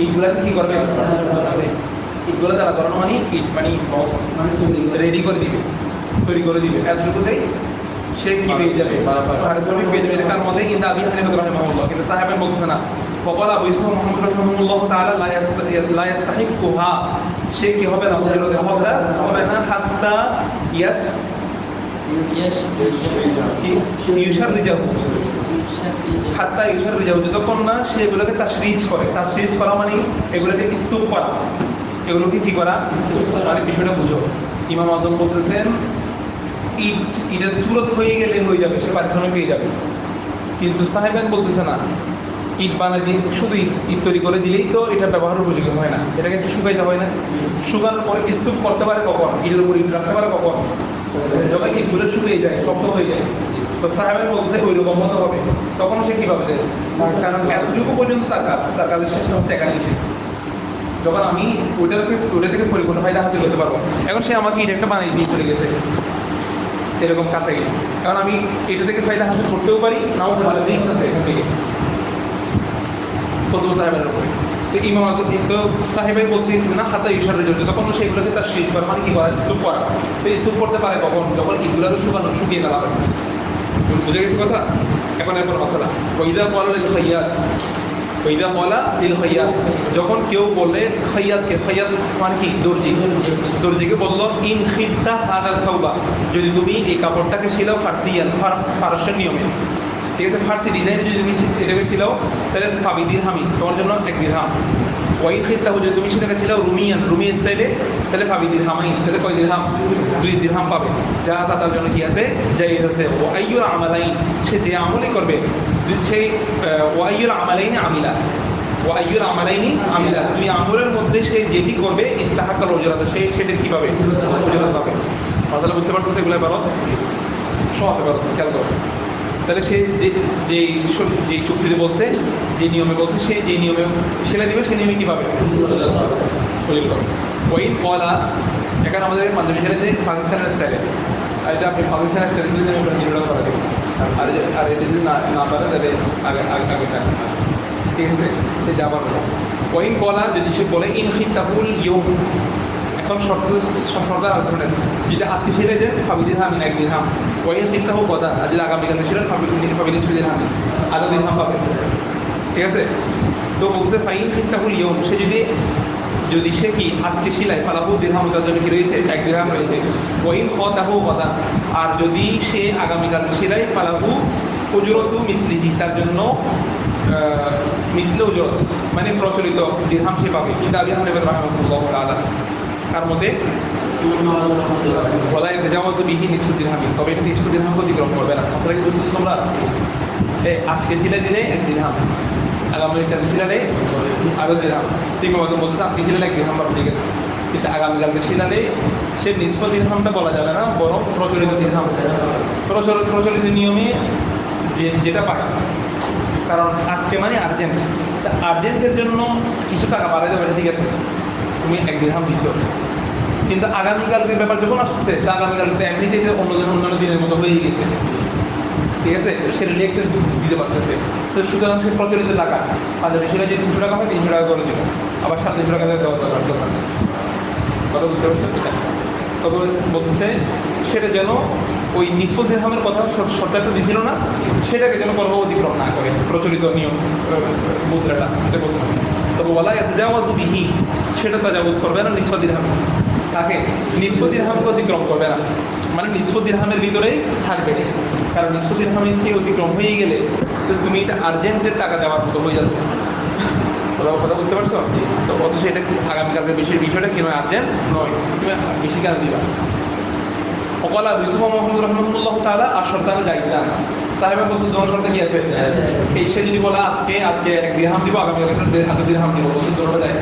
ইটগুলাকে কি করবে, ইটগুলো দাঁড়া করানো মানে ইট মানে রেডি করে দিবে, তৈরি করে দিবে, এতটুকুতেই সে কি পেয়ে যাবে, পারিশ্রমিক পেয়ে যাবে। তার মধ্যে কিন্তু আবি হানিফা রাহিমাহুল্লাহ, কিন্তু সাহেবের বলতে না। ফকাল আবু ইসহাক মুহাম্মদ রাহিমাহুল্লাহ তাআলা লা ইয়াস্তাহিকুহা, সে কি হবে না, ওজরতে হকদার হবে না, হাত্তা ইউশাররিজাহু, হাত্তা ইউশাররিজাহু, যতক্ষণ না সে এগুলোকে তাশরিজ করে। তাশরিজ করা মানে এগুলোকে স্তূপ করা, এগুলোকে কি করা, মানে বিষয়টা বুঝো। ইমাম আজম বলতেছেন ইটের সুরত হয়ে গেলে হয়ে যাবে, সে পারিশ্রমিক পেয়ে যাবে। কিন্তু সাহেবেন বলতেছে না, ইট বানা দিয়ে শুধু ইট তৈরি করে দিলেই তো এটা ব্যবহার উপযোগী হয় না, এটাকে একটু শুকাইতে হয় না। শুকানোর পরে স্তূপ করতে পারে কখন, ইটের উপর ইট রাখতে পারে কখন, যখন ইটগুলো শুকিয়ে যায়, শক্ত হয়ে যায়। তো সাহেবেন বলতে ওই রকম মতো হবে, তখন সে কীভাবে যায়, কারণ এতটুকু পর্যন্ত তার কাজ, তার কাজের শেষ হচ্ছে এখানে এসে, যখন আমি ওটা থেকে পরিপূর্ণ ফায়দা হাসিল করতে পারবো। এখন সে আমাকে ইট একটা বানিয়ে দিয়ে চলে গেছে এরকম কাছে গিয়ে, কারণ আমি এটা থেকে ফায়দা হাসিল করতেও পারি, নাও ভালো দিক আছে এখান থেকে ফতোয়া সাহেবের উপরে। তো ইমাম আজম তো সাহেবাই বলছি না, হাতা ইশারা জন্য তখন সেগুলোকে তার শেষ করা মানে কি করা, স্তূপ করা। তো স্তূপ করতে পারে কখন, যখন ইটগুলোকে শুকিয়ে ফেলা হয়। বুঝে গেছে কথা। এখন মশলা ওইদা বলা খাইয়াত, ওইদা বলা লিল খাইয়াত, যখন কেউ বলে খাইয়াতকে, খাইয়াত মানে কি, দর্জি, দর্জিকে বললো ইন খিদ্দা হাদাল খাওবা, যদি তুমি এই কাপড়টাকে ছিলাও ফার্সিয়ান, ফারসের নিয়মে, ঠিক আছে, ফার্সি ডিজাইন যদি তুমি এটাকে ছিলাও, তাহলে ফাবি দিরহামি, তোমার জন্য 1 দিরহাম। ওয়াইন খিদ্দা যদি তুমি সেটাকে ছিলাও রুমিয়ান, রুমি স্টাইলে, তাহলে ফাবি দিরহামাই, তাহলে কয় দিরহাম, 2 দিরহাম পাবে। যা তার জন্য কি আছে, জায়েজ আছে। ওয়াইয়ুল আমালাইন, সে যে আমলই করবে, সেই ওয়াইয়ুল আমালাইনে আমিলা, ওয়াইয়ুল আমালাইনি আমিলা, তুমি আমলের মধ্যে সে যেটি করবে ইস্তাহাকাল ওজরাত, সে সেটার কি পাবে, ওজরাত পাবে। মাসালা বুঝতে পারতেছে, এগুলো পারো সহজে পারো, খেয়াল করো। তাহলে সে যেই চুক্তিতে বলছে, যে নিয়মে বলছে, সে যে নিয়মে সেলাই দিবে, সেই নিয়মে কী পাবে, ওয়াইন কলা। এখানে আমাদের পাঞ্জাবি ছেড়েছে পাকিস্তানের স্টাইলে, আর এটা আপনি পাকিস্তানের স্টাইলে যদি আমি ভিডিওটা করা দেবো, আর এটা যদি না পারে তাহলে আগে ঠিক আছে, সে যাবার ওয়াইন কলা, যদি সে বলে ইন খিতাবুল ইয়ুম, এখন শর্ত আলোচনা, যদি আজকে ছেড়ে যায় ফাবি দিরহাম, 1 দিরহাম। ওয়াইন খিতাবু কথা, আর যদি আগামীকাল ছিলেন ফাবি দিরহাম, আধা দিরহাম পাবে, ঠিক আছে। তো বলতে ফাইন খিতাবুল ইয়ুম, সে যদি সে কি আজকে শিলায় ফালাহু দিরহাম, তার জন্য কি রয়েছে, 1 দিরহাম রয়েছে। ওয়াইন খাতাহু কথা, আর যদি সে আগামীকাল শিলায় ফালাহু উজরতু মিসলিহি, তার জন্য মিসলে উজরত মানে প্রচলিত দিরহাম সে পাবে। কিন্তু আবি হানিফা রাহিমাহুল্লাহ তাআলা তার মধ্যে বলা ইতাজাওয়াজু বিহি নিসফু দিরহাম, তবে এটা নিসফু দিরহাম অতিক্রম করবে না। আসলে কি বুঝতেছো তোমরা, আজকে শিলা দিলে 1 দিরহাম, আগামীকাল শিলালে আরো দিরহাম, ঠিক মতো বলতে আজকে শিলালে 1 দিরহাম পাবে, ঠিক আছে। কিন্তু আগামীকালকে শিলালে সে নিসফু দিরহামটা বলা যাবে না, বরং প্রচলিত দিরহাম, প্রচলিত নিয়মে যেটা পায়। কারণ আজকে মানে আর্জেন্ট, আর্জেন্টের জন্য কিছু টাকা বাড়াই যাবে, ঠিক আছে, তুমি 1 দিরহাম দিচ্ছ, কিন্তু আগামীকালকের ব্যাপার যখন আসছে, তা আগামীকালকে এমনিতে অন্যান্য দিনের মতো হয়ে গেছে, ঠিক আছে, সে রিলেক্সে দিতে পারতেছে। তো সুতরাং সে প্রচলিত টাকা, পাঞ্জাবি সেটা যে 200 টাকা হয় 300 টাকা করে দিল, আবার 700 টাকা দেওয়া দরকার, কথা বুঝতে পারছেন। এটা তবে বলতে সেটা যেন ওই নিসফু দিরহামের কথা শর্তটা দিছিল না, সেটাকে যেন কোনো অতিক্রম না করে, প্রচলিত নিয়ম মুদ্রাটা, এটা বলতে হবে। তবে ওয়ালা ইয়াতাজাওয়াজু বিহি, সেটা তাজাউজ করবে না নিসফু দিরহাম, তাকে নিসফু দিরহামকে অতিক্রম করবে না, মানে নিসফু দিরহামের ভিতরেই থাকবে। কারণ নিসফু দিরহামের চেয়ে অতিক্রম হয়ে গেলে তো তুমি এটা আর্জেন্টের টাকা দেওয়ার মতো হয়ে যাচ্ছে, কথা বুঝতে পারছো। তো অথচ এটা আগামীকালকে বিষয়টা কি নয়, আর্জেন্ট নয়, তুমি বেশি কেন দিবা। وقال أبو يوسف محمد رحمه الله تعالى الشرطان جائزان, সাহেবের বলছে দোনো শর্তে কি আছে? এই সে যদি বলে আজকে এক দিরহাম দিব, আগামীকাল আধা দিরহাম দিব, বলছে দোনোটা যায়।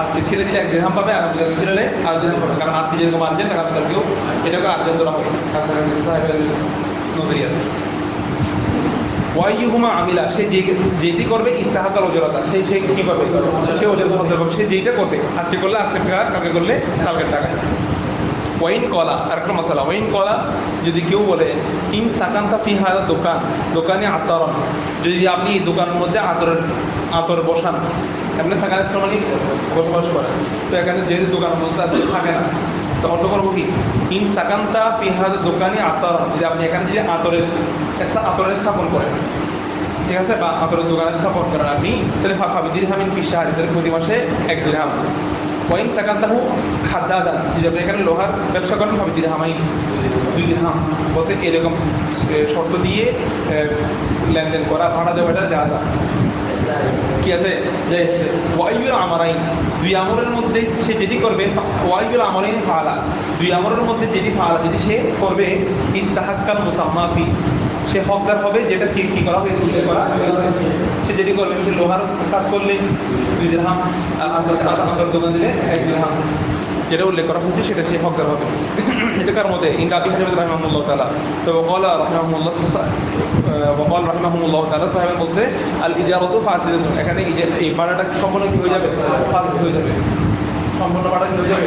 আজকে ছেলে দিলে এক দিরহাম পাবে, আগামীকাল ছেলে আর দিরহাম পাবে, কারণ আজকে যেরকম আর্জেন্ট আগামীকালকেও এটাকে আর্জেন্ট ধরা হবে। সাহেবের নজরি আছে। ওয়াইহুমা আমিলা, সে যেটি করবে ইস্তাহাকাল ওজরাতা, সে কি করবে? সে ওজর হতে পারবে। সে যেটা করবে, আজকে করলে আজকের টাকা, কালকে করলে কালকের টাকা। ওয়াইন কলা, আর একটা মশলা, ওয়াইন কলা, যদি কেউ বলে ইন সাকান্তা ফি হাল দোকানে আতরন, যদি আপনি এই দোকানের মধ্যে আতর বসান, এমনি সাকানের মানে বসবাস করেন, তো এখানে যেহেতু দোকানের মধ্যে থাকে না, তো অর্থ করবো কি? ইন সাকান্তা ফি হাল দোকানে আতরন, যদি আপনি এখানে যদি আতরের স্থাপন করেন, ঠিক আছে, বা আতরের দোকানে স্থাপন করেন আপনি, তাহলে ফাফাবি দিরহামিন ফি শাহরি, তাহলে প্রতি মাসে এক দিরহাম। ওয়াইন সাকান্তাহু খাদ্দাদান, যদি আপনি এখানে লোহার ব্যবসা করেন, ফাফাবি দিরহামাই, 2 দিরহাম। বলতে এরকম শর্ত দিয়ে লেনদেন করা, ভাড়া দেওয়াটা যা কি আছে যে ওয়াইবুল আমারাইন, 2 আমরের মধ্যে সে যেটি করবে, ওয়াইবুল আমারাইন ফাআলা, 2 আমরের মধ্যে যেটি ফাআলা, যেটি সে করবে, ইস্তাহাক্কাল মুসাম্মা ফি, সে হকদার হবে, যেটা কি করা হয়েছে, উল্লেখ করা হয়েছে। সে যেটি করবে, সে লোহার কাজ করলে 2 দিরহাম, আতর দোকান দিলে 1 দিরহাম, যেটা উল্লেখ করা হয়েছে সেটা সে হকদার হবে। এটাকার মধ্যে ইনকাবি হাজরত রাহিমাহুল্লাহ তাআলা, তো ওয়ালা রাহিমাহুল্লাহ ওয়াল রাহিমাহুল্লাহ তাআলা সাহেব বলতে আল ইজারাতু ফাসিদাতুন, এখানে এই ভাড়াটা সম্পূর্ণ কি হয়ে যাবে? ফাসিদ হয়ে যাবে, সম্পূর্ণ ভাড়া হয়ে যাবে,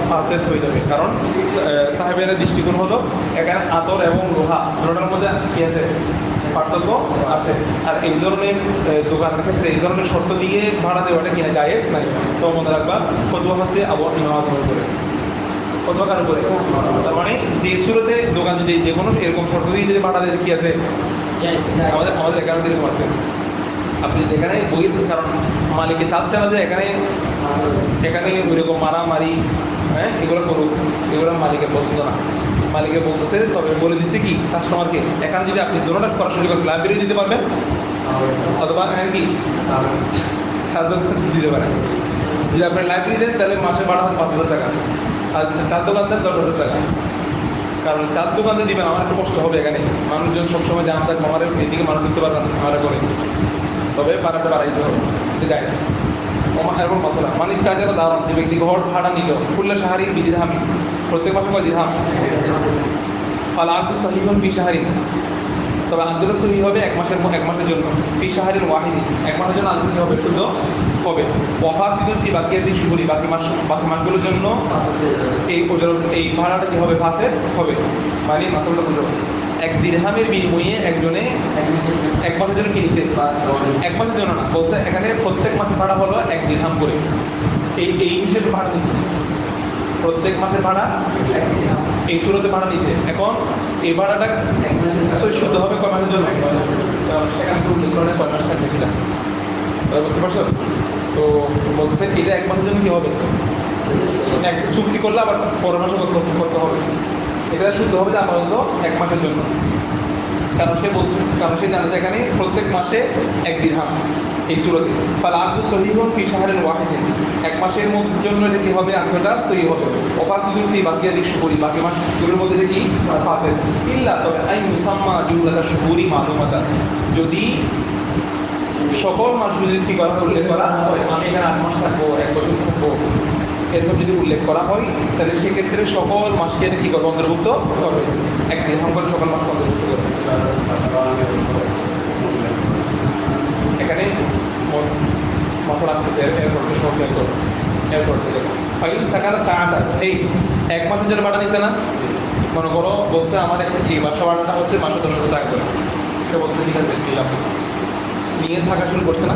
ফাসিদ হয়ে যাবে। কারণ সাহেবের দৃষ্টিকোণ হলো এখানে আতর এবং লোহা দুটোর মধ্যে কি আছে? পার্থক্য আছে। আর এই ধরনের দোকানের ক্ষেত্রে এই ধরনের শর্ত দিয়ে ভাড়া দেওয়াটা কিনা জায়েজ নাই। তো মনে রাখবা, ফতোয়া হচ্ছে আবু হানিফা মাযহাবের উপরে, ফতোয়া কার উপরে? তার মানে যে সুরতে দোকান যদি যে কোনো এরকম শর্ত দিয়ে যদি ভাড়া দেয় কি আছে? আমাদের এখানে এরকম আছে। আপনি যেখানে বইয়ের, কারণ মালিকে চাচ্ছে না যে এখানে ওইরকম মারামারি, হ্যাঁ, এগুলো করুক, এগুলো মালিকের পছন্দ না। মালিকে বলতেছে, তবে বলে দিচ্ছে কি কাস্টমারকে, এখানে যদি আপনি দুটোটা সরাসরি করে লাইব্রেরি দিতে পারবেন, অথবা এখানে কি ছাদ দিতে পারেন। যদি আপনি লাইব্রেরি দেন তাহলে মাসে ভাড়া হয় 5,000 টাকা, আর চার দোকান দেন 10,000 টাকা। কারণ চার দোকানে দিবেন, আমার একটু কষ্ট হবে, এখানে মানুষজন সবসময় জানা থাকবে, আমার এদিকে মানুষ দিতে পারবেন আমার করে, তবে ভাড়াটা বাড়াইতে হবে, যায় না। এরকম মশলা মানে তাদের দাঁড়ান, যে ব্যক্তি ঘর ভাড়া নিল কুল্লা শাহরিন বিদিরহামি, প্রত্যেক মাসে 5 দিরহাম, ফাল আকদু সহিহুন ফি শাহরিন, তবে আদুল সহি হবে এক মাসের জন্য, ফি শাহরিন ওয়াহিদি, 1 মাসের জন্য আদুল হবে, শুদ্ধ হবে। ওয়াফাসিদুন ফি বাকিয়াতি শুহুরি, বাকি মাসগুলোর জন্য এই ভাড়াটা কি হবে? ফাসিদ হবে। মানে মাসগুলো বুঝো, 1 দিরহামের বিনিময়ে একজনে 1 মাসের জন্য কি নিতে? 1 মাসের জন্য না, বলতে এখানে প্রত্যেক মাসে ভাড়া হলো 1 দিরহাম করে, এই হিসেবে ভাড়া নিচ্ছে, প্রত্যেক মাসের ভাড়া এই শুরুতে ভাড়া নিতে। এখন এই ভাড়াটা শুদ্ধ হবে কয় মাসের জন্য? সেখানে তো উল্লেখ করে 6 মাস থাকবে কিনা, বুঝতে পারছো? তো বলতে এটা 1 মাসের জন্য কি হবে? এক চুক্তি করলে আবার পরের মাসে করতে হবে, এটা শুদ্ধ হবে যে আপাতত 1 মাসের জন্য। কারণ সে জানে যে এখানে প্রত্যেক মাসে 1 দিরহাম এই সুরতে। ফাল আকদু সহিহুন ফি শাহরিন ওয়াহিদিন, 1 মাসের জন্য এটা কি হবে? আকদটা সহি হবে। ওয়াফাসিদুন ফি বাকিয়াতি শুহুরি, বাকি মাসগুলোর মধ্যে এটা কি? ফাসিদ। ইল্লা, তবে আই মুসাম্মা জুমলাতা শুহুরি মালুমাতান, যদি সকল মাস যদি কি করা উল্লেখ করা হয়, আমি এখানে 8 মাস থাকবো, 1 বছর থাকবো, এরকম যদি উল্লেখ করা হয়, তাহলে সেক্ষেত্রে সকল মাসকে এটা কি করবে? অন্তর্ভুক্ত করবে, 1 দিরহাম করে সকল মাসকে অন্তর্ভুক্ত করবে। এখানে মশলা আসতেছে, এরপর সব খেয়াল করো, এরপর থেকে ফাইল থাকার চাটা এই 1 মাসের জন্য ভাড়া নিতে না, মনে করো বলছে আমার এই বাসা ভাড়াটা হচ্ছে মাসে 10,000 টাকা করে, সে বলছে ঠিক আছে দিলাম, নিয়ে থাকা শুরু করছে না,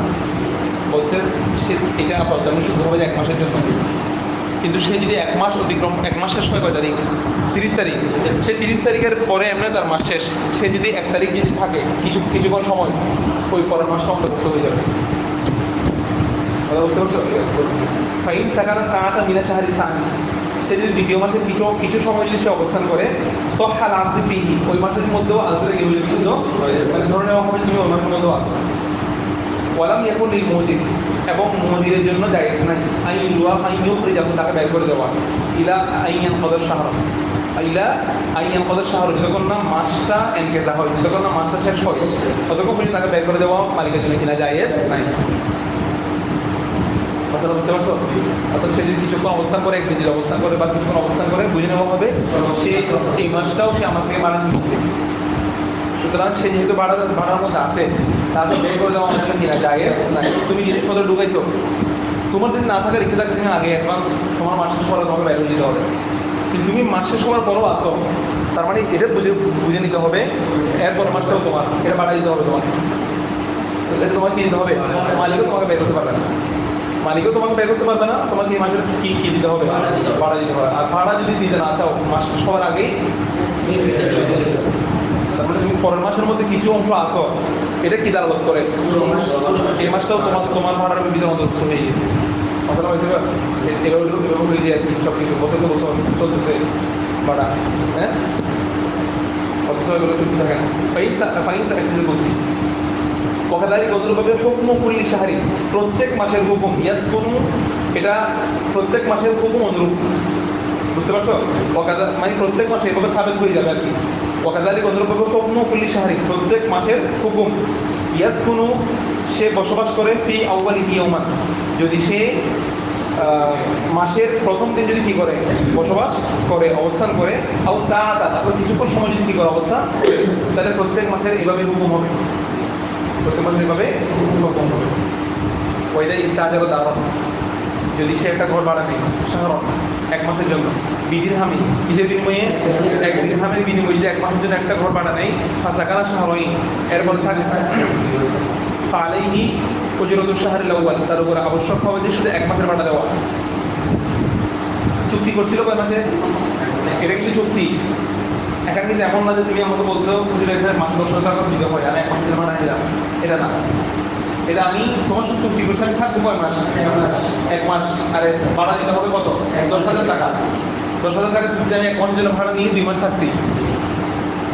বলছে সে এটা আপাতত আমি শুধু হবে 1 মাসের জন্য। কিন্তু সে যদি 1 মাস অতিক্রম, 1 মাস শেষ হয় কয় তারিখ? 30 তারিখ। সে 30 তারিখের পরে এমনি তার মাস শেষ, সে যদি 1 তারিখ যদি থাকে কিছুক্ষণ সময়, ওই পরের মাসটা অন্তর্ভুক্ত হয়ে যাবে। বুঝতে পারছো? ফাইন থাকার সাহাটা মিনা শাহরি সাহানি, সে যদি দ্বিতীয় মাসে কিছু সময় যদি সে অবস্থান করে, সহাল আদরি ফিহি, ওই মাসের মধ্যেও আদরে গেলে শুদ্ধ, মানে ধরে নেওয়া হবে তুমি ওই মাসের মধ্যেও আসবে। ওয়ালাম ইয়াকুন লিল মুজির, এবং মুজিরের জন্য জায়েজ নাই আইন লুয়া আইন ইউখরিজাহু, তাকে বের করে দেওয়া, ইলা আইয়ান কদর শাহর, ইলা আইয়ান কদর শাহর, যতক্ষণ না মাসটা এনকেজা হয়, যতক্ষণ না মাসটা শেষ হয় ততক্ষণ পর্যন্ত তাকে বের করে দেওয়া মালিকের জন্য কিনা জায়েজ নাই। কথাটা বুঝতে পারছো? অর্থাৎ সে যদি কিছুক্ষণ অবস্থান করে, একদিন যদি অবস্থান করে বা কিছুক্ষণ অবস্থান করে, বুঝে নেওয়া হবে সে এই মাসটাও সে আমার থেকে ভাড়া নিচ্ছে। সুতরাং সে যেহেতু ভাড়ার মধ্যে আছে, তাহলে বের করে দেওয়া আমার জন্য কিনা জায়েজ নাই। তুমি জিনিসপত্র ঢুকাইছো, তোমার যদি না থাকার ইচ্ছে থাকে তুমি আগে অ্যাডভান্স তোমার মাস শেষ করার তোমাকে বের দিতে হবে। কিন্তু তুমি মাস শেষ হওয়ার পরও আসো, তার মানে এটা বুঝে নিতে হবে এরপর মাসটাও তোমার, এটা বাড়া দিতে হবে তোমাকে। এটা তোমাকে কিনতে হবে, মালিকও তোমাকে বের করতে পারবে না, মালিকও তোমাকে বের করতে পারবে না। তোমাকে এই মাসের কি দিতে হবে? ভাড়া দিতে হবে। আর ভাড়া যদি দিতে না চাও মাস শেষ হওয়ার আগেই, তারপরে তুমি পরের মাসের মধ্যে কিছু অংশ আসো, এটা কি দালালত করে এই মাসটাও তোমার ভাড়ার ভিতরে অন্তর্ভুক্ত হয়ে গেছে। কথাটা হয়েছে এভাবে হয়ে যায় আর কি, সব কিছু বছর তো বছর চলতেছে ভাড়া, হ্যাঁ, অথচ এগুলো চুক্তি থাকে না। ফাইন একসাথে বলছি ওখাদারি গতভাবে হুকুম কুল্লি শাহরি, প্রত্যেক মাসের হুকুম, ইয়াস কোন এটা প্রত্যেক মাসের হুকুম অনুরূপ, বুঝতে পারছো? ওকাদা মানে প্রত্যেক মাসে এভাবে সাবেত হয়ে যাবে আর কি। ওকাদারি গতভাবে হুকুম কুল্লি শাহরি, প্রত্যেক মাসের হুকুম, ইয়াস কোন সে বসবাস করে ফি আউয়ালি ইয়াউমান, যদি সে মাসের প্রথম দিন যদি কি করে বসবাস করে, অবস্থান করে, আউ সাআতা, তারপর কিছুক্ষণ সময় যদি কি করে অবস্থান, তাহলে প্রত্যেক মাসের এইভাবে হুকুম হবে, প্রত্যেক মাসের এইভাবে হুকুম হবে। ওইটাই ইস্তাজার দাওয়াত, যদি সে একটা ঘর ভাড়া নেই শহরন এক মাসের জন্য, বিদিরহামি কিসের বিনিময়ে, এক দিরহামের বিনিময়ে যদি এক মাসের জন্য একটা ঘর ভাড়া নেই, ফাসাকানা শাহরাইন, এরপর থাকে ফালাইহি উজরাতুশ শাহরিল আউয়াল, তার উপর আবশ্যক হবে যে শুধু এক মাসের ভাড়া দেওয়া। চুক্তি করছিল কয় মাসে? এটা কিন্তু চুক্তি। এখানে কিন্তু এমন না যে তুমি আমাকে বলছো হুজুর এখানে মাসে 10,000 টাকা দিতে হয়, আমি এক মাসের ভাড়া নিলাম, এটা না। এটা আমি তোমার সাথে চুক্তি করছি, আমি থাকবো কয় মাস? এক মাস। আরে ভাড়া দিতে হবে কত? 10,000 টাকা। 10,000 টাকা চুক্তি, আমি এক মাসের জন্য ভাড়া নিয়ে 2 মাস থাকছি,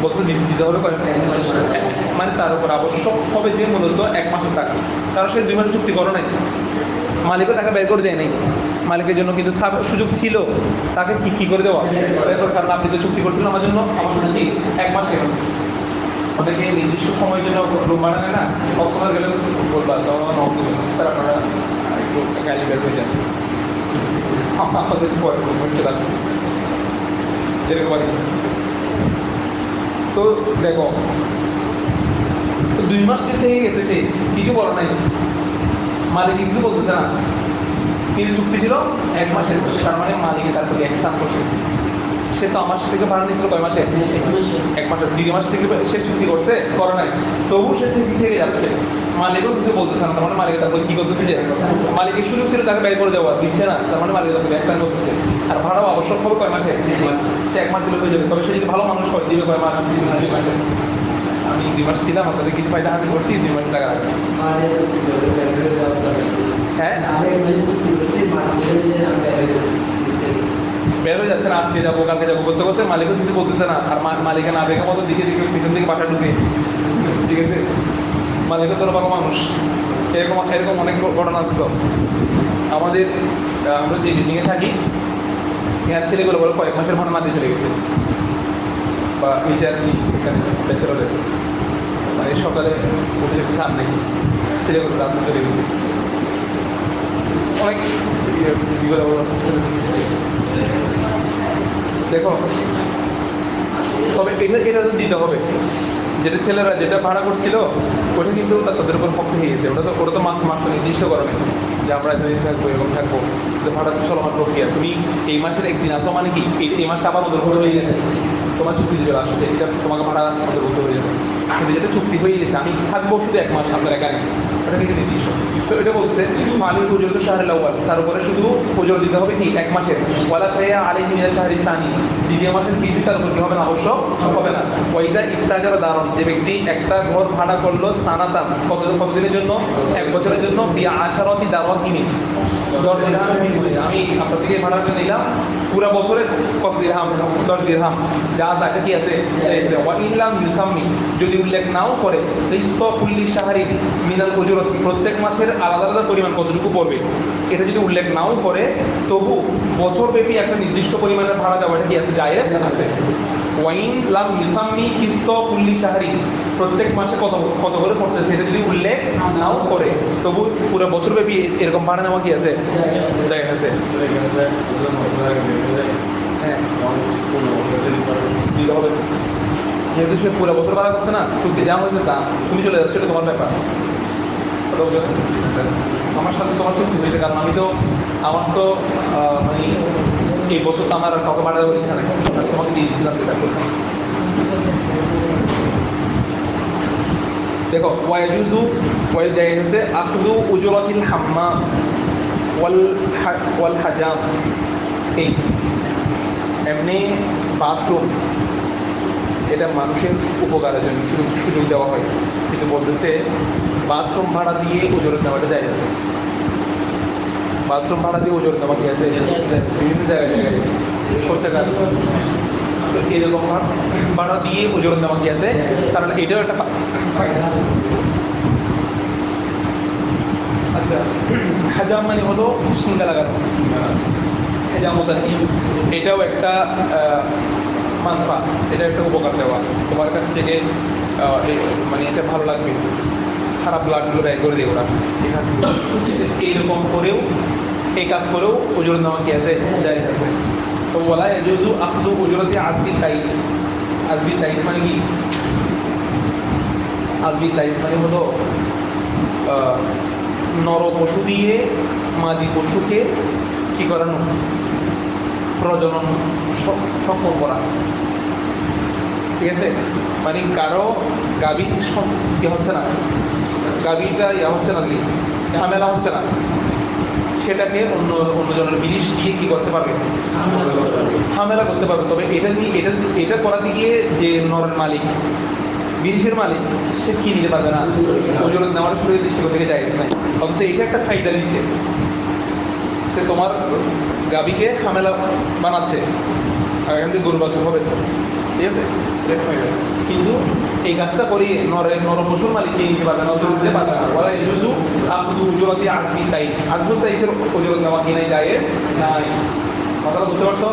বলতে দিতে হবে কয়? মানে তার উপর আবশ্যক হবে যে মূলত এক মাসের টাকা, কারণ সে 2 মাসের চুক্তি করো নাই, মালিকও টাকা বের করে দেয় নাই। মালিকের জন্য কিন্তু সুযোগ ছিল তাকে কি করে দেওয়া, বের করে, কারণ আপনি তো চুক্তি করছিলেন আমার জন্য, আমার খুশি এক মাসে। ওদেরকে নির্দিষ্ট সময়ের জন্য রুম বানানে না, কখনো গেলে বলবা তখন নক দেবেন, স্যার আপনারা একটু গাড়ি বের হয়ে যান, আমাদের পরে চলে আসছে এরকম আর কি। তো দেখো, তো 2 মাস থেকে গেছে, সে কিছু বলো নাই, মালিক কিছু বলতেছে না, কিন্তু চুক্তি ছিল এক মাসের, তার মানে মালিকে তার প্রতি একস্থান করছে। সে তো আমার থেকে ভাড়া নিয়েছিল কয় মাসে? এক মাসের। 2 মাস থেকে সে চুক্তি করছে, করে নাই, তবু সে থেকে যাচ্ছে, মালিকও কিছু বলতেছে না, তার মানে মালিকের তারপরে কি করতেছে, যে মালিকের সুযোগ ছিল তাকে ব্যয় করে দেওয়া, দিচ্ছে না, তার মানে মালিকের তাকে একস্থান করতেছে। আর ভাড়াও আবশ্যক হবে কয় মাসে? সে এক মাস দিলে হয়ে যাবে, তবে সে যদি ভালো মানুষ হয় দিবে কয় মাস? 2 মাসে। আমি 2 মাস ছিলাম, আপনাদের কিছু ফায়দা হাসিল করছি, 2 মাস টাকা রাখবেন। হ্যাঁ, বের হয়ে যাচ্ছে না, আজকে যাবো কালকে যাবো করতে করতে মালিকও কিছু বলতেছে না, আর মালিকের না দেখে মতো দিকে দিকে পিছন দিকে বাসা ঢুকে, ঠিক আছে, মালিকও তোর বাবা মানুষ। এরকম এরকম অনেক ঘটনা আছে। তো আমাদের আমরা যে বিল্ডিংয়ে থাকি, এর ছেলেগুলো বলে কয়েক মাসের ভাড়া না দিয়ে চলে গেছে, বা নিচে আর কি এখানে ব্যাচেলরে, মানে সকালে উঠে যেতে চান নাকি, ছেলেগুলো রাত চলে গেছে, অনেক দেখো। তবে এটা তো দিতে হবে, যেটা ছেলেরা যেটা ভাড়া করছিল ওটা কিন্তু তাদের উপর পক্ষে হয়ে গেছে, ওটা তো মাস নির্দিষ্ট করে নেই যে আমরা এতদিন থাকবো এরকম থাকবো, ভাড়া তো চলমান প্রক্রিয়া। তুমি এই মাসের একদিন আসো মানে কি এই মাসটা আবার অন্তর্ভুক্ত হয়ে গেছে, তোমার চুক্তি চলে আসছে, এটা তোমাকে ভাড়া অন্তর্ভুক্ত হয়ে যাবে। কিন্তু যেটা চুক্তি হয়ে গেছে আমি থাকবো শুধু এক মাস আপনার একা নেই, ওটা কিন্তু নির্দিষ্ট। তো এটা বলতে মালিক উজর তো শাহরের আউয়াল, তার উপরে শুধু উজর দিতে হবে কি এক মাসের, ওয়ালা শাহিয়া আলাইহি মিনাশ শাহরি সানি, দ্বিতীয় মাসের কিছু তার উপর কি হবে না, অবশ্য হবে না। ওয়াইদা ইস্তাজারা দারন, যে ব্যক্তি একটা ঘর ভাড়া করলো সানাতান কতদিনের জন্য, 1 বছরের জন্য, বি আশারাতি দারহিমি, 10 দিরহামের বিনিময়ে, আমি আপনার থেকে ভাড়াটা নিলাম পুরা বছরে কত দিরহাম 10 দিরহাম যা এটা কি আছে ওয়া ইনলাম ইউসাম্মি যদি উল্লেখ নাও করে ইসফা কুল্লি শাহরি মিনাল উজুরত প্রত্যেক মাসের আলাদা আলাদা পরিমাণ কতটুকু পড়বে এটা যদি উল্লেখ নাও করে তবু বছরব্যাপী একটা নির্দিষ্ট পরিমাণের ভাড়া দেওয়া এটা কি আছে জায়েজ আছে ওয়াইন লাম ইউসাম্মি ইসফা কুল্লি শাহরি প্রত্যেক মাসে কত কত করে পড়তেছে এটা যদি উল্লেখ নাও করে তবু পুরো বছরব্যাপী এরকম ভাড়া নেওয়া কি আছে জায়েজ আছে হ্যাঁ দিতে হবে যেহেতু সে পুরো বছর ভাড়া করছে না চুক্তি যা হয়েছে তা তুমি চলে যাচ্ছ সেটা তোমার ব্যাপার আমার সাথে তোমার চুক্তি হয়েছে কারণ আমি তো আমার তো মানে এই বছর তো আমার কাউকে ভাড়া দেওয়ার ইচ্ছা নেই আমি তোমাকে দিয়ে দিচ্ছিলাম যেটা করতাম দেখো ওয়াইজুজু ওয়াইল জায়েজ আছে আখযু উজরাতিল হাম্মাম ওয়াল হাজাম এই এমনি বাথরুম এটা মানুষের উপকারের জন্য সুযোগ দেওয়া হয় কিন্তু বলতেছে বাথরুম ভাড়া দিয়ে উজরত নেওয়াটা যায় না বাথরুম ভাড়া দিয়ে উজরত নেওয়া কি আছে বিভিন্ন জায়গায় শৌচাগার তো এরকম ভাড়া দিয়ে উজরত নেওয়া কি আছে কারণ এটাও একটা আচ্ছা হাজাম মানে হলো সিঙ্গা লাগানো হেজামত এটাও একটা মানফা এটা একটা উপকার দেওয়া তোমার কাছ থেকে মানে এটা ভালো লাগবে খারাপ ব্লাডগুলো ব্যয় করে দিয়ে ওরা ঠিক আছে এইরকম করেও এই কাজ করেও উজরত নেওয়া কি আছে জায়েজ আছে তো বলা ইয়াজুজু আখযু উজরতি আজবি তাইস মানে কি আজবি তাইস মানে হলো নর পশু দিয়ে মাদি পশুকে কি করানো প্রজনন সক্ষম করা ঠিক আছে মানে কারো গাভী কি হচ্ছে না গাভীটা হচ্ছে না ঝামেলা হচ্ছে না সেটাকে অন্যজনের বিষ দিয়ে কি করতে পারবে ঝামেলা করতে পারবে তবে এটা নিয়ে এটা করাতে গিয়ে যে নরের মালিক বিদেশের মালিক সে কি নিতে পারবে না ওজরত নেওয়ার শরীর দৃষ্টিকোণ থেকে জায়েজ নাই অথচ এটা একটা ফায়দা দিচ্ছে সে তোমার গাভীকে ঝামেলা বানাচ্ছে আর এখান থেকে গরু বাছুর হবে ঠিক আছে কিন্তু এই কাজটা করিয়ে নর পশুর মালিক কে নিতে পারবে না ওজরত দিতে পারবে না বলা ইয়াজুজু আখযু উজরাতি আজবি তাইস আজবি তাইসের ওজরত নেওয়া কি নাই জায়েজ নাই কথাটা বুঝতে পারছো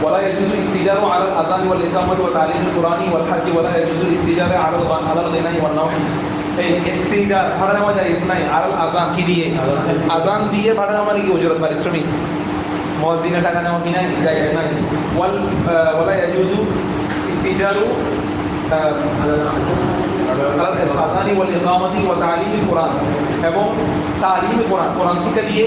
ولا يجوز الاستئجار على الاذان والاقامه وتعليم القران والحج ولا يجوز الاستئجار على الغناء والنوح এই ইস্তিজার ভাড়া নেওয়া জায়েজ নাই আলাল আযান কি দিয়ে আযান দিয়ে ভাড়া নেওয়া মানে কি উজরত পারিশ্রমিক মুয়াজ্জিনের টাকা নেওয়া কি নাই জায়েজ নাই ওয়ালা ইয়াজুজু ইস্তিজারু আলাল আযানি ওয়াল ইকামাতি ওয়া তা'লিমিল কুরআন এবং তা'লিম কোরআন শিক্ষা দিয়ে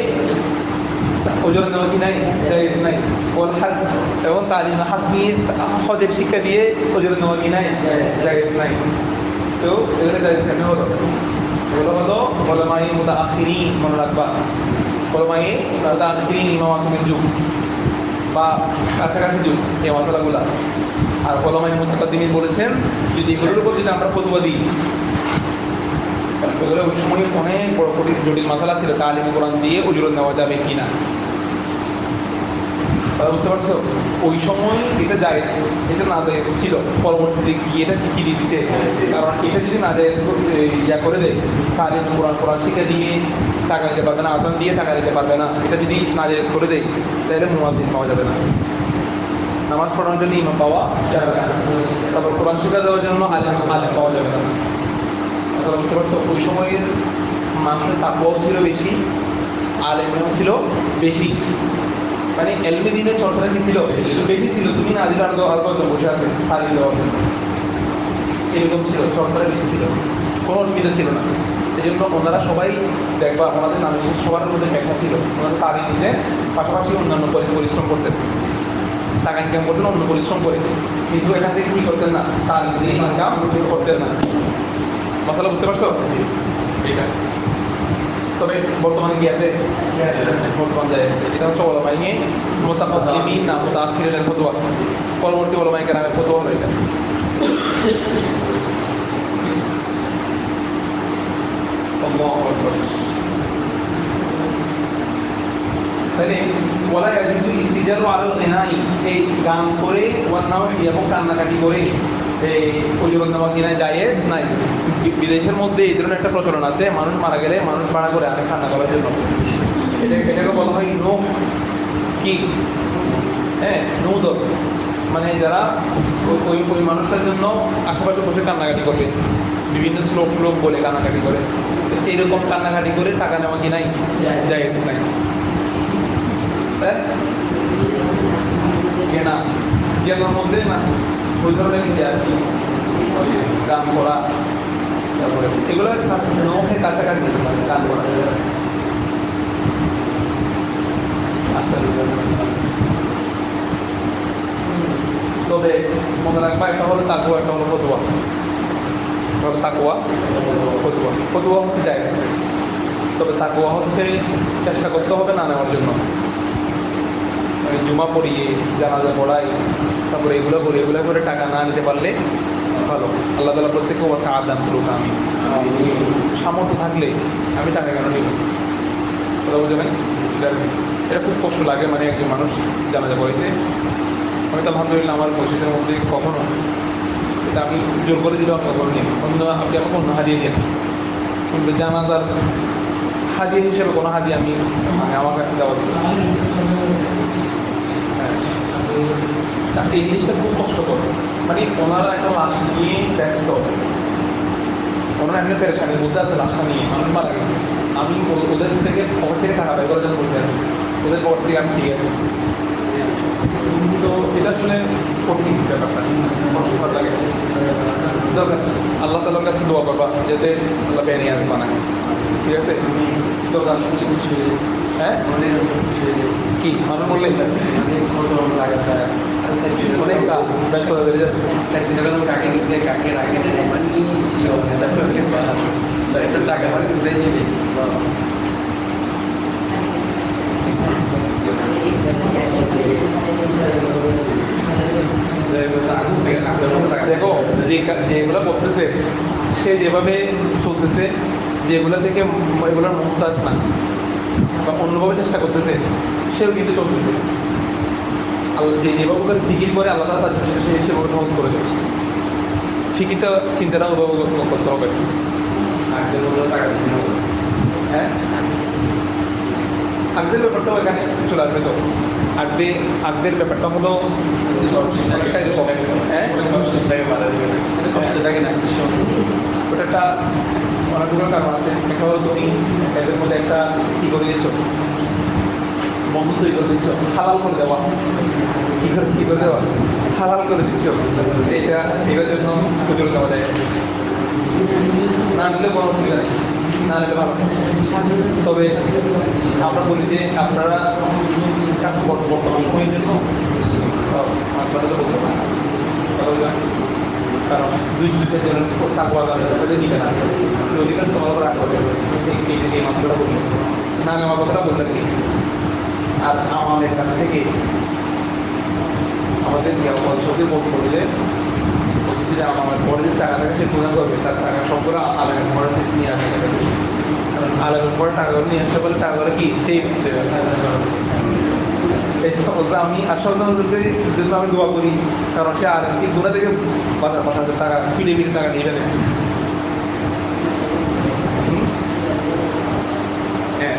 উজরত নেওয়া কি নাই জায়েজ নাই ওয়াল হজ এবং তালিম হজ নিয়ে হজের শিক্ষা দিয়ে উজরত নেওয়া কি নাই জায়েজ নাই তো এগুলো জায়েজ কেন হলো এগুলো হলো উলামায়ে মুতাআখিরিন মনে রাখবা উলামায়ে মুতাআখিরিন ইমাম আসমের যুগ বা কাছাকাছি যুগ এই মশলাগুলো আর উলামায়ে মুতাকাদ্দিমিন বলেছেন যদি এগুলোর উপর যদি আমরা ফতোয়া দিই এগুলো ওই সময় অনেক বড় জটিল মাসালা ছিল তালিম কোরআন দিয়ে উজরত নেওয়া যাবে কিনা বুঝতে পারছো ওই সময় এটা জায়েজ এটা না জায়েজ ছিল পরবর্তীতে গিয়ে এটা কি দিতে কারণ এটা যদি না জায়েজ ইয়া করে দেয় তালিম কোরআন শিক্ষা দিয়ে টাকা দিতে পারবে না আজান দিয়ে টাকা দিতে পারবে না এটা যদি না জায়েজ করে দেয় তাহলে মুয়াজ্জিন পাওয়া যাবে না নামাজ পড়ানোর জন্য ইমাম পাওয়া যাবে না তারপর কোরআন শিক্ষা দেওয়ার জন্য আলেম পাওয়া যাবে না বুঝতে পারছো ওই সময়ের মানুষের তাকওয়াও ছিল বেশি আলেমও ছিল বেশি মানে এলমি দিনের চর্চাটা কি ছিল বেশি ছিল তুমি না দিলে আর কত বসে আছে তালিম দেওয়ার জন্য এরকম ছিল চর্চাটা বেশি ছিল কোনো অসুবিধা ছিল না এই জন্য ওনারা সবাই দেখবা ওনাদের নামে সবার মধ্যে ব্যাখ্যা ছিল ওনারা তালিম দিতেন পাশাপাশি অন্যান্য পরিশ্রম করতেন টাকা ইনকাম করতেন অন্য পরিশ্রম করে কিন্তু এখান থেকে কি করতেন না তালিম দিয়ে ইনকাম করতেন না মশলা বুঝতে পারছো এইটা তবে বর্তমানে কি আছে বর্তমান যায় এটা হচ্ছে ওলামায়ে মুতাকাদ্দিমিন না মুতাআখিরিনের ফতোয়া পরবর্তী ওলামায়ে কেরামের ফতোয়া হলো এটা আল্লাহু আকবার তাহলে ওয়ালা ইয়াজুজু নাই এই গান করে এবং কান্নাকাটি করে এই অজুরত নেওয়া কিনা জায়েজ নাই। বিদেশের মধ্যে এই ধরনের একটা প্রচলন আছে, মানুষ মারা গেলে মানুষ ভাড়া করে আনে কান্না করার জন্য। এটাকে বলা হয় নো কি, হ্যাঁ, নৌদর, মানে যারা ওই মানুষটার জন্য আশেপাশে বসে কান্নাকাটি করবে, বিভিন্ন শ্লোক বলে কান্নাকাটি করে। এইরকম কান্নাকাটি করে টাকা নেওয়া কি নাই, জায়েজ নাই। কেনা কেনার মধ্যে না ওই ধরনের কিছু আর কি, ওই গান করা, তারপরে এগুলো নৌকে কাছাকাছি গান করা। আচ্ছা, তবে মনে রাখবা একটা হলো তাকুয়া, একটা হলো ফতুয়া। তাকুয়া ফতুয়া, ফতুয়া হচ্ছে জায়গা, তবে তাকুয়া হচ্ছে চেষ্টা করতে হবে না নেওয়ার জন্য। মানে জুমা পড়িয়ে, জানাজা পড়াই, তারপরে এগুলো করে টাকা না নিতে পারলে ভালো। আল্লাহ তাআলা প্রত্যেককে ওয়াসা আদান করুক। আমি সামর্থ্য থাকলে আমি টাকা কেন নিব, কথা বুঝে নাই? এটা খুব কষ্ট লাগে, মানে একজন মানুষ জানাজা পড়াইতে। আমি তো আলহামদুলিল্লাহ আমার মসজিদের মধ্যে কখনো এটা আমি জোর করে দিলেও আমি কখনো নিই, অন্য আপনি আমাকে অন্য হাদিয়ে দেন, কিন্তু জানাজার হাদিয়া হিসেবে কোনো হাদিয়া আমি মানে আমার কাছে দেওয়া দিল। এই জিনিসটা খুব কষ্টকর, মানে ওনারা একটা লাশ নিয়ে ব্যস্ত, ওনারা একটা পেরেশানির মধ্যে আছে লাশটা নিয়ে, মানুষ মারা গেছে। আমি ওদের থেকে পকেট থেকে টাকা ব্যয় করার জন্য বলতে আছি, ওদের পকেট থেকে আমি ঠিক আছে। তো এটা আসলে কঠিন ব্যাপারটা, কষ্টকর লাগে। দরকার আল্লাহ তাআলার কাছে দোয়া করবা যাতে আল্লাহ বেনিয়াজ বানায়, ঠিক আছে? দরকার হ্যাঁ, কি মানুষ বললে অনেক কাজ ব্যস্ত হয়ে যাবে। টাকা মানে দেখো যেগুলো করতেছে, সে যেভাবে চলতেছে, যেগুলো থেকে এগুলোর মুহূর্ত না বা অন্যভাবে চেষ্টা করতেছে, সেও কিন্তু চলতেছে। যেভাবে করে ফিকির করে আল্লাহ তাআলা সে সেভাবে সহজ করেছে। ফিকিরটা চিন্তাটা অভাব করতে হবে। হ্যাঁ, আগদের ব্যাপারটাও এখানে চলে আসবে। তো আগদের ব্যাপারটা হলো ওটা অনেকগুলো কারণ আছে। একটা হলো তুমি এদের মধ্যে একটা কি করে দিচ্ছ, বন্ধু তৈরি করে দিচ্ছ, হালাল করে দেওয়া। কি করে দেওয়া, হালাল করে দিচ্ছ। এটা এটার জন্য সুযোগ দেওয়া যায়, না দিলে কোনো অসুবিধা নেই, না দিলে ভালো। তবে আমরা বলি যে আপনারা বর্তমান সময়ের জন্য আপনারা তো বলতে পারেন, কারণ দুই জনের তাকওয়া তাদের নিবে না, অধিকার তোমার উপর রাখতে হবে। এই মাত্রাটা বললেন না, নেওয়ার কথাটা বললেন কি। আর আমাদের কাছ থেকে আমাদের পরিষদে বোধ করলে যে আমার পরে যে টাকা থাকে সে প্রদান করবে, তার টাকা সবগুলো আলাদা পরে নিয়ে আসতে হবে। আলাদা পরে টাকাগুলো নিয়ে আসতে পারলে টাকাগুলো কি সেই এই কথা বলতে আমি আশাবাদী জন্য আমি দোয়া করি, কারণ সে আর কি গুণা থেকে বাঁচাতে টাকা ফিরে টাকা নিয়ে যাবে। হ্যাঁ,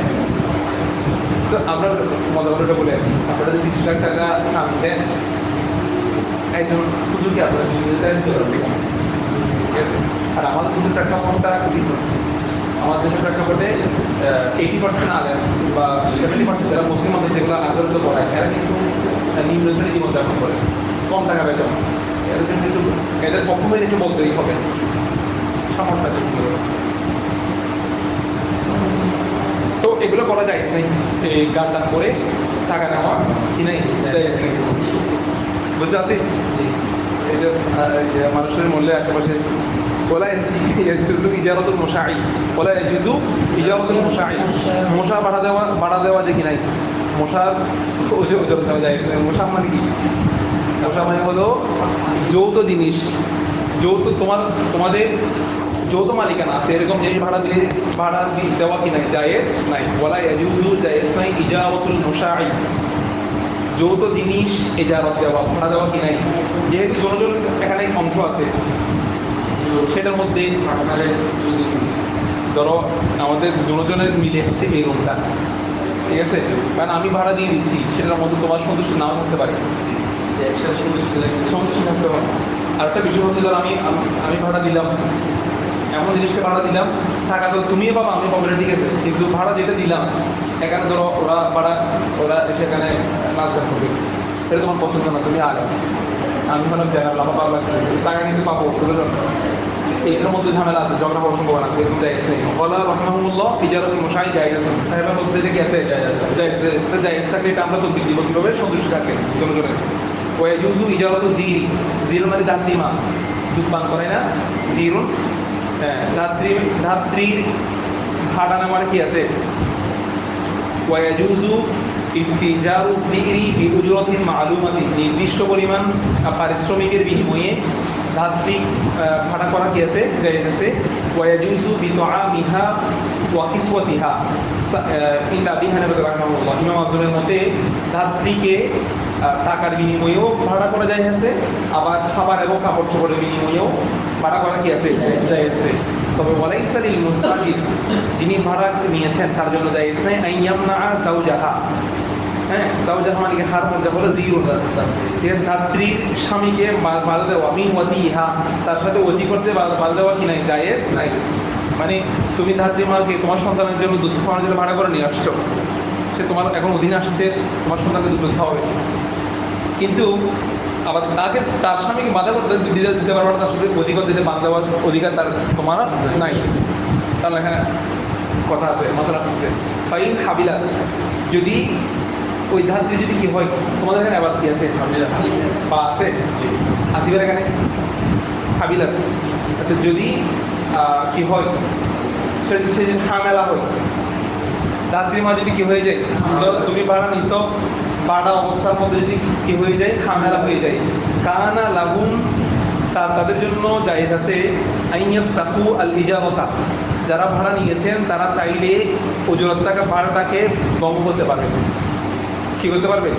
তো আমরা মজা করে বলে আপনারা যদি 20 লাখ টাকা আনতেন, একজন সুযোগ আপনারা 20 লাখ দিতে পারবেন, ঠিক আছে? আর আমাদের দেশের প্রেক্ষাপটটা খুবই, আমাদের দেশের প্রেক্ষাপটে 80% আলেম বা 70% যারা মুসলিম মানুষ যেগুলো আগ্রহ পড়ায়, এরা কিন্তু নিম্ন শ্রেণী জীবনযাপন করে, কম টাকা বেতন। এদের জন্য একটু এদের পক্ষ হয়ে একটু বলতেই হবে সামর্থ্য আছে। তো এগুলো করা যায় নাই, এই গান টান করে টাকা নেওয়া কি নাই, বুঝতে পারছি? এটা মানুষের মূল্যের আশেপাশে বলা ইজারাতুল মুশাই, বলা ইয়াজুজু ইজারাতুল মুশাই, মশা ভাড়া দেওয়া যে কি নাই, মশার ওজন দেওয়া যায়। মশা মানে কি? মশা মানে হলো যৌথ জিনিস, যৌথ তোমাদের যৌথ মালিকানা আছে, এরকম জিনিস ভাড়া দেওয়া কি নাই, জায়েজ নাই। বলা ইয়াজুজু, জায়েজ নাই ইজারাতুল মুশাই, যৌথ জিনিস এজারত দেওয়া, ভাড়া দেওয়া কি নাই, যেহেতু দুজন এখানে অংশ আছে সেটার মধ্যে ধরো আমাদের দুজনের মিলে হচ্ছে এই রুমটা, ঠিক আছে, কারণ আমি ভাড়া দিয়ে দিচ্ছি, সেটার মধ্যে তোমার সন্তুষ্ট নাও থাকতে পারে, একসাথে সন্তুষ্ট থাকতে পারে। আর একটা বিষয় হচ্ছে ধরো আমি ভাড়া দিলাম, এমন জিনিসটা ভাড়া দিলাম, টাকা তো তুমি পাবা আমি পাবো, ঠিক আছে, কিন্তু ভাড়া যেটা দিলাম এখানে ধরো ওরা এসে এখানে নাচ গান করবে, সেটা তোমার পছন্দ না, তুমি আগে আমি হলাম জানাবো আমার ভালো লাগছে, টাকা কিন্তু পাবো, বুঝলো, এইটার মধ্যে ঝামেলা আছে, ঝগড়া হওয়ার সম্ভাবনা আছে, এরকম জায়গা নেই। বলা রহমাহুল্লাহ ইজারত মশাই জায়গা সাহেবের মধ্যে থেকে আছে জায়গা থাকলে এটা আমরা তো দিব কীভাবে সন্তুষ্ট থাকবে জনজনের। ওয়াজুজু ইজারত জিরি, জিরো মানে ধাত্রীমা, দুধ পান করে না, জিরুন, হ্যাঁ, ধাত্রীর ভাড়া নামার কি আছে। ওয়াজুজু ইস্তিজারু যিরি বিউজরাতিন মালুমাতিন, নির্দিষ্ট পরিমাণ পারিশ্রমিকের বিনিময়ে ধাত্রী ভাড়া করা কি আছে, জায়েজ আছে। ওয়াজুজু বিতুআমিহা ওয়া কিসওয়াতিহা, ইন আবি হানিফা রাহিমাহুল্লাহ, ইমাম আযমের মতে ধাত্রীকে টাকার বিনিময়েও ভাড়া করা যায় আছে, আবার খাবার এবং কাপড় চোপড়ের বিনিময়েও ভাড়া করা কি আছে, জায়েজ আছে। তবে ওয়ালাইসা লিল মুস্তাজির, যিনি ভাড়া নিয়েছেন তার জন্য জায়েজ নেই আইয়ামনা যাওজাহা, হ্যাঁ, যাওজাহা মানে কি হার মধ্যে হলো জিরুন, ঠিক আছে, ধাত্রীর স্বামীকে বাধা দেওয়া, মিন ওয়াতিহা, তার সাথে ওয়াতি করতে বাধা দেওয়া কি নাই, জায়েজ নাই। মানে তুমি ধাত্রী মাকে তোমার সন্তানের জন্য দুধ খাওয়ানোর জন্য ভাড়া করে নিয়ে আসছো, সে তোমার এখন অধীনে আসছে, তোমার সন্তানকে দুধ খাওয়াবে, কিন্তু আবার তার স্বামীকে বাধা করতে দিতে পারবে না, তার সাথে অধিকার দিতে বাধা দেওয়ার অধিকার তার তোমার নাই। তাহলে এখানে কথা আছে, মাথা রাখতে ফাইন হাবিলা, যদি ওই ধাত্রী যদি কি হয়, তোমাদের এখানে আবার কি আছে, বা আছে আসিবার এখানে হাবিলা, আচ্ছা যদি কি হয়, সে যদি হামেলা হয়, ধাত্রী মা যদি কি হয়ে যায়, তুমি ভাড়া নিছ, ভাড়া অবস্থার মধ্যে যদি কি হয়ে যায়, হামেলা হয়ে যায়, কানা লাহুম, তাদের জন্য জায়েজ আছে আইয়াফসাহু আল ইজারতা, যারা ভাড়া নিয়েছেন তারা চাইলে উজরতটাকে ভাড়াটাকে ভঙ্গ করতে পারবে, কি করতে পারবে,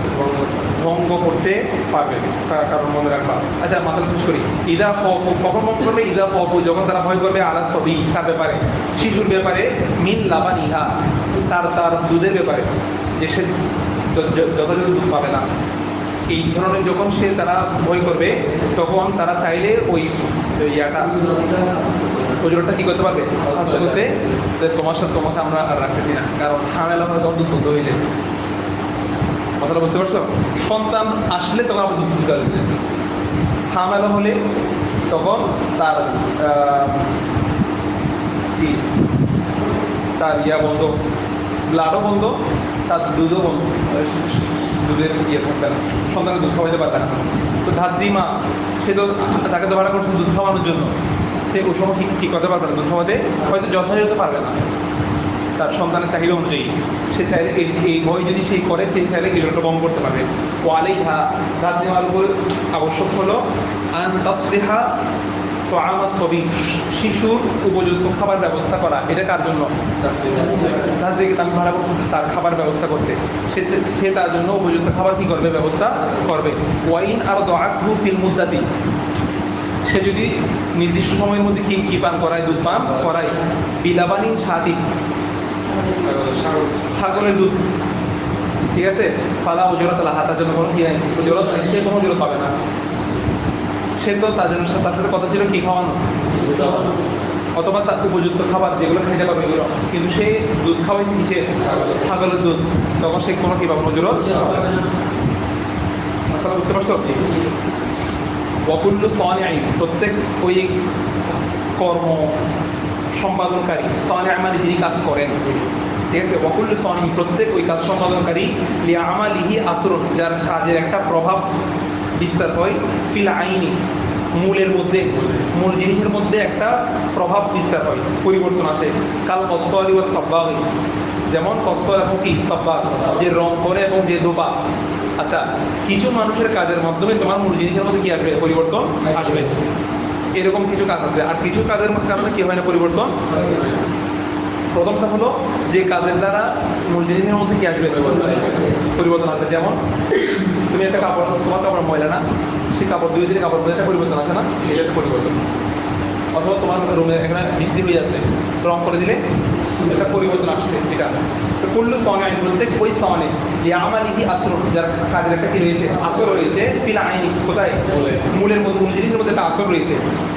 ভঙ্গ করতে পারবে, কারণ মনে রাখবা। আচ্ছা মাথায় খুশ করি, ইদা কখন ভঙ্গ করবে, ইদা ফু, যখন তারা ভয় করবে আলা সবই, তার ব্যাপারে, শিশুর ব্যাপারে, মিন লাবান ইহা, তার দুধের ব্যাপারে, যে সে যথাযথ দুধ পাবে না, এই ধরনের যখন তারা ভয় করবে, তখন তারা চাইলে ওই ইয়াটা ওজোরটা কি করতে পারবে, হাসতে করতে, তোমার সাথে তোমাকে আমরা আর রাখতেছি না, কারণ ঝামেলা হলে তখন দুধ বন্ধ হয়ে যায়। কথাটা বুঝতে পারছো, সন্তান আসলে তখন আমরা দুধ দিতে পারবে, ঝামেলা হলে তখন তার কি তার ইয়া বন্ধ, ব্লাডও বন্ধ, তার দুধও বন্ধ, দুধের ইয়ে থাকবে না, সন্তানের দুধ খাওয়াইতে পারবে না। তো ধাত্রী মা, সে তো তাকে তো ভাড়া করছে দুধ খাওয়ানোর জন্য, সে ওই সময় ঠিক করতে পারবে না, দুধ খাওয়াতে হয়তো যথাযথ পারবে না তার সন্তানের চাহিদা অনুযায়ী, সে চাইলে এই ভয় যদি সে করে, সে চাইলে কিলোটা বন্ধ করতে পারবে। ওয়ালাইহা, ধাত্রী মার উপর আবশ্যক হলো আন তাসরিহা তো আমার ছবি, শিশুর উপযুক্ত খাবার ব্যবস্থা করা, এটা কার জন্য, ধাত্রীকে আমি ভাড়া করছি তার খাবার ব্যবস্থা করতে, সে তার জন্য উপযুক্ত খাবার কি করবে, ব্যবস্থা করবে। ওয়াইন আর দআতহু ফিল মুদ্দাতি, সে যদি নির্দিষ্ট সময়ের মধ্যে কি পান করায়, দুধ পান করায়, বিলাবানিন ছাতি, ছাগলের দুধ, ঠিক আছে, ফালা ওজরত লাহা, তার জন্য কোনো কি নাই, ওজরত নাই, সে কোনো ওজরত পাবে না, সে তো তার জন্য তার সাথে কথা ছিল কি খাওয়ানো, অথবা তার উপযুক্ত খাবার যেগুলো খাইতে পারবে এগুলো, কিন্তু সে দুধ খাওয়াই কিসে, ছাগলের দুধ, তখন সে কোনো কি পাবে, ওজরত মশলা, বুঝতে পারছো। ওয়াকুল্লু সানিঈ, প্রত্যেক ওই কর্ম সম্পাদনকারী, সানিঈ মানে যিনি কাজ করেন, ঠিক আছে, ওয়াকুল্লু সানিঈ, প্রত্যেক ওই কাজ সম্পাদনকারী, লিআমালিহি আসরুন, যার কাজের একটা প্রভাব বিস্তার হয়, ফিল আইনি, মূলের মধ্যে, মূল জিনিসের মধ্যে একটা প্রভাব বিস্তার হয়, পরিবর্তন আসে, কাল কসওয়ারি ওয়া সাব্বাগি, যেমন কসওয়ার এবং কি সাব্বাগ, যে রং করে এবং যে ধোপা। আচ্ছা, কিছু মানুষের কাজের মাধ্যমে তোমার মূল জিনিসের মধ্যে কি আসবে, পরিবর্তন আসবে, এরকম কিছু কাজ আছে, আর কিছু কাজের কারণে কি হয় না, পরিবর্তন প্রথমটা হলো যে কাজের দ্বারা মূল জিনিসের মধ্যে কি আসবে, পরিবর্তন আসবে। যেমন তুমি একটা কাপড়, তোমার কাপড় ময়লা না, সেই কাপড় 2 দিনে কাপড় মধ্যে একটা পরিবর্তন আছে না, এটা একটা পরিবর্তন। অথবা তোমার রুমে এখানে বৃষ্টি হয়ে যাচ্ছে, রং করে দিলে একটা পরিবর্তন আসছে, এটা তো কুল্লু সনে আইন, প্রত্যেক ওই সনে আমার ইতি আসর, যার কাজের একটা কি রয়েছে, আসর রয়েছে। পিলা আইন কোথায়, মূলের মধ্যে, মূল জিনিসের মধ্যে একটা আসর রয়েছে।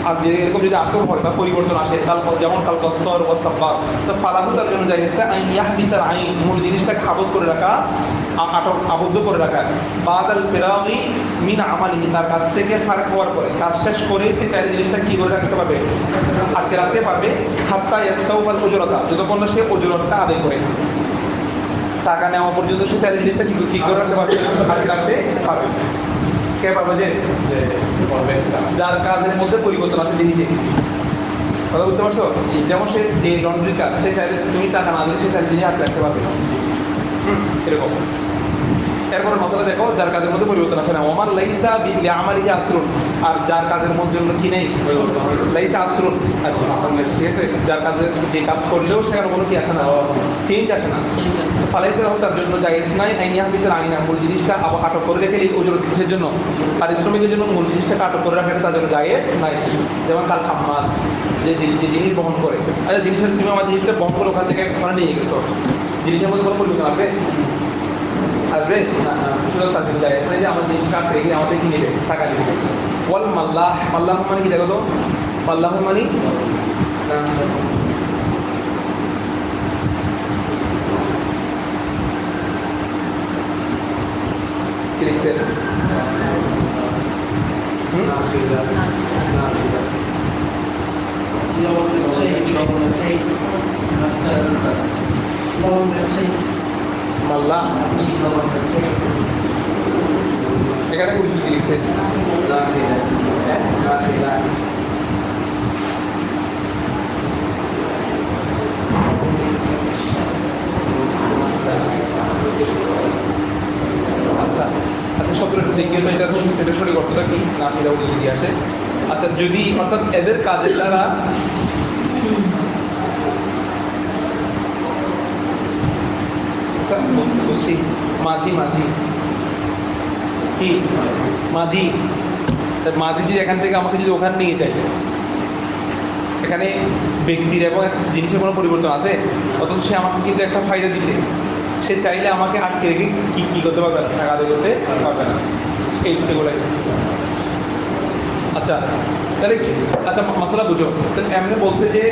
আর যে এরকম যদি আসর হয় বা পরিবর্তন আসে, কাল যেমন কাল কসর ও সাব্বা, তো ফালাহু তার জন্য যায় আইন ইয়াহবিসার আইন, মূল জিনিসটাকে হাবস করে রাখা, আটক আবদ্ধ করে রাখা। বাদাল ফেরাউই মিন আমালিহি, তার কাছ থেকে ফারাক হওয়ার পরে, কাজ শেষ করে সে চাইলে জিনিসটা কি করে রাখতে পারবে, আটকে রাখতে পারবে। হাত্তা ইয়াস্তাউফাল উজরাতা, যতক্ষণ না সে উজরতটা আদায় করে, টাকা নেওয়া পর্যন্ত সে চাইলে জিনিসটা কি করে রাখতে পারবে, আটকে রাখতে পারবে। কে পারবে, যে যার কাজের মধ্যে পরিবর্তন আছে জিনিসে। কথা বুঝতে পারছো? যেমন সে যে লন্ড্রি কাজ, সে চাইলে তুমি টাকা না দিলে সে চাইলে জিনিস আটকে রাখতে পারবে, এরকম। এরপরে মশলা দেখো, যার কাজের মধ্যে পরিবর্তন আসে না। ওমান লাইসা বিল আমালিহি আসরুন, আর যার কাজের মধ্যে কি নেই, লাইসা আসরুন, ঠিক আছে, যার কাজের যে কাজ করলেও সেখানে কোনো কি আসে না, চেঞ্জ আসে না। ফালাইতে হোক তার জন্য জায়েজ নাই আইনিয়া ভিতরে আইনা, মূল জিনিসটা আটক করে রেখে এই ওজোর জিনিসের জন্য, পারিশ্রমিকের জন্য মূল জিনিসটাকে আটক করে রাখাটা তার জন্য জায়েজ নাই। যেমন কাল হাম্মাল, যে জিনিস বহন করে, আচ্ছা জিনিসটা তুমি আমার জিনিসটা বহন করে ওখান থেকে ওখানে নিয়ে গেছো, জিনিসের মধ্যে কোনো পরিবর্তন আসবে, আসবে না, সুতরাং তার জন্য জায়েজ নাই যে আমার জিনিসটা রেখে আমাদের কি নেবে, টাকা নেবে। ওয়াল মাল্লাহ, মাল্লাহ মানে কি দেখো তো, মাল্লাহ মানে কি লিখতে, মাল্লাহ এখানে উল্টি লিখতে, আচ্ছা আচ্ছা শব্দটা একটু দেখিয়ে তো, এটা সঠিক অর্থটা কি না, সেটা উল্টি আসে। আচ্ছা যদি অর্থাৎ এদের কাজের দ্বারা বুঝছি, মাঝি মাঝি কি মাঝি, মাঝি যদি এখান থেকে আমাকে যদি ওখানে নিয়ে যায়, এখানে ব্যক্তির এবং জিনিসের কোনো পরিবর্তন আছে, অথচ সে আমাকে কিন্তু একটা ফায়দা দিতে, সে চাইলে আমাকে আটকে রেখে কি করতে পারবে না, টাকা আদায় করতে পারবে না, এই এগুলাই। আচ্ছা তাহলে আচ্ছা মশলা বুঝো, এমনি বলছে যে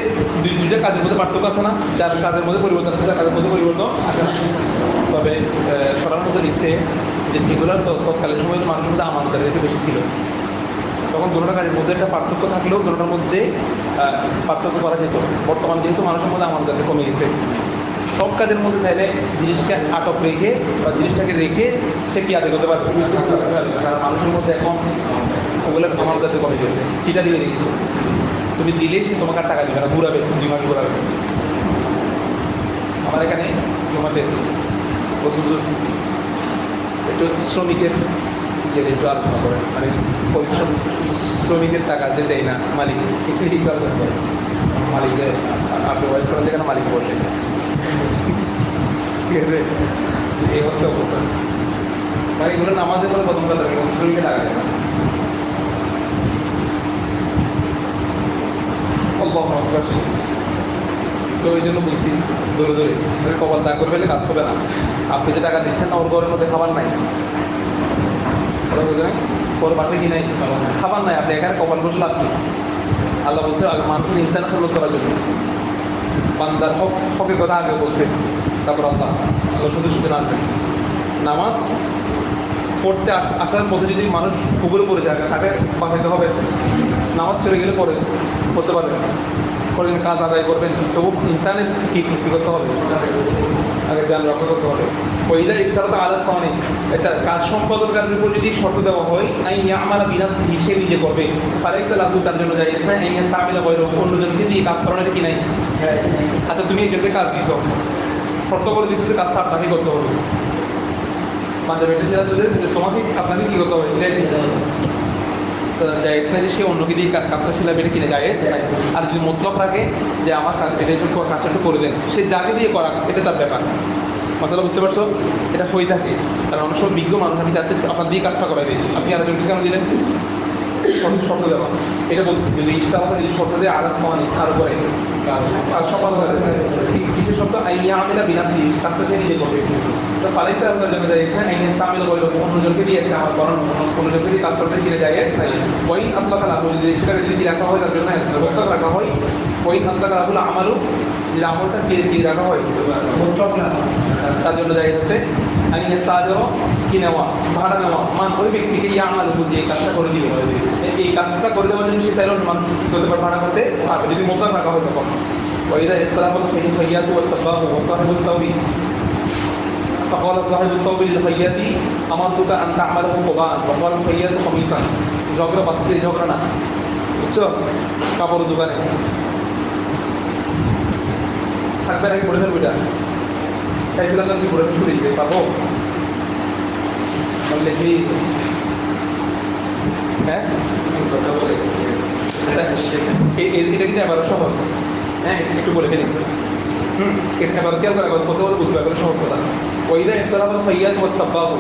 দুইটা কাজের মধ্যে পার্থক্য আছে না, যার কাজের মধ্যে পরিবর্তন আছে, যার কাজের মধ্যে পরিবর্তন আছে না। তবে সরার মধ্যে লিখছে যে যেগুলো তৎকালীন সময় মানুষের মধ্যে আমানতের রেখে বেশি ছিল, তখন দুটোটা কাজের মধ্যে একটা পার্থক্য থাকলেও দুটোটার মধ্যে পার্থক্য করা যেত। বর্তমান যেহেতু মানুষের মধ্যে আমানতের কমে গেছে, সব কাজের মধ্যে চাইলে জিনিসকে আটক রেখে বা জিনিসটাকে রেখে সে কি আদায় করতে পারবে, কারণ মানুষের মধ্যে এখন ওগুলো আমার কাছে কমে গেছে, চিটা দিয়ে রেখেছে, তুমি দিলে সে তোমাকে আর টাকা দিবে না, ঘুরাবে 2 মাস ঘুরাবে। আমার এখানে জমাতে একটু শ্রমিকের একটু আলোচনা করে, মানে পরিশ্রম শ্রমিকের টাকা যে দেয় না মালিক, একটু আলোচনা করে মালিকদের, আপনি বয়স করেন যেখানে মালিক বসে, ঠিক আছে, এই হচ্ছে অবস্থা। মানে এগুলো নামাজের মধ্যে প্রথম কথা শ্রমিকের টাকা দেয় না। তো ওই জন্য বলছি ধরে ধরে কপাল দাগ করে ফেলে কাজ হবে না। আপনি যে টাকা দিচ্ছেন না, ওর ঘরের মধ্যে খাবার নাই, ওর বাসে কি নাই, খাবার নাই, আপনি এখানে কপাল বসলে আপনি, আল্লাহ বলছে মানুষের ইনসান সুলভ করার জন্য, বান্দার হকের কথা আগে বলছে, তারপর আল্লাহ শুধু শুধু আনবেন। নামাজ পড়তে আসার পথে যদি মানুষ পুকুরে পড়ে যায়, তাকে বাঁচাইতে হবে, নামাজ চলে গেলে পরে করতে পারবেন, করেন কাজ আদায় করবেন, তবু ইনসানের কি করতে হবে, আগে যান রক্ষা করতে হবে। ওইটা ইস্তারত আলাদা খাওয়া নেই। আচ্ছা কাজ সম্পাদনকারীর উপর যদি শর্ত দেওয়া হয় আমার বিনা হিসেবে নিজে করবে, ফারেকটা লাগু তার জন্য যায় তামিলা বৈর অন্যজনকে দিয়ে কাজ করানোর কি নাই। আচ্ছা তুমি এখান থেকে কাজ দিত, শর্ত করে দিচ্ছ যে কাজটা আপনাকে করতে হবে, বান্ধব এটা সেটা চলে তোমাকে আপনাকে কি করতে হবে, তো জায়েজ না যে সে অন্যকে দিয়ে কাজটা সেলাবে, এটা কিনে জায়েজ। আর যদি মতলব রাখে যে আমার কাজ এটা একটু কাজটা একটু করে দেন, সে যাকে দিয়ে করা এটা তার ব্যাপার। মশলা বুঝতে পারছো? এটা হয়ে থাকে, কারণ অনেক সময় বিজ্ঞ মানুষ আমি চাচ্ছি আপনার দিয়ে কাজটা করাই দিই, আপনি আরেকজনকে কেন দিলেন? শর্ত দেওয়া, এটা বলতে যদি ইচ্ছা হবে যদি শর্ত দিয়ে আলাদা সমানি আরো করে আর সফল হয়ে যাবে। কিসের শর্ত? আইয়া আমিলা বিনাশি, কাজটা সে নিজে করবে। তো ফালাইতে আপনার জন্য যায় এখানে আইনে তামিল বলল অন্যজনকে দিয়ে একটা আমার করানো অন্যজনকে দিয়ে কাজ করতে কিনে যায় তাই ওই আত্মাকা লাভ যদি সেটাকে যদি রাখা হয় তার জন্য মোত্তাক রাখা হয়। ওই আত্মাকা লাভুল আমালু যে আমলটা দিয়ে রাখা হয় মোত্তাক তার জন্য যায় হচ্ছে আইনে সাজর কি নেওয়া, ভাড়া নেওয়া, মান ওই ব্যক্তিকে ইয়া আমাল যে কাজটা করে দিবে, এই কাজটা করে দেওয়ার জন্য সে চাইলেও মানুষ করতে পারে, ভাড়া করতে পারবে যদি মোত্তাক রাখা হয় তখন। وإذا اختلف الخياط والسباق وصاحب الثوب فقال صاحب الثوب للخياط أمرتك أن تعمله قباء وقال الخياط قميصا। ঝগড়া বাচ্চা ঝগড়া না, বুঝছো? কাপড়ের দোকানে থাকবে নাকি বলে ফেলবো, এটা চাইছিলাম কি বলে শুরু দিতে পারবো লেখি। হ্যাঁ এটা কিন্তু এবারও সহজ। হ্যাঁ একটু বলে ফেলি। এবার খেয়াল করে কত বলে বুঝবে এবার সহজ কথা। ওইটা ইখতিলাফ ফাইয়াদ ওয়া সাব্বাব।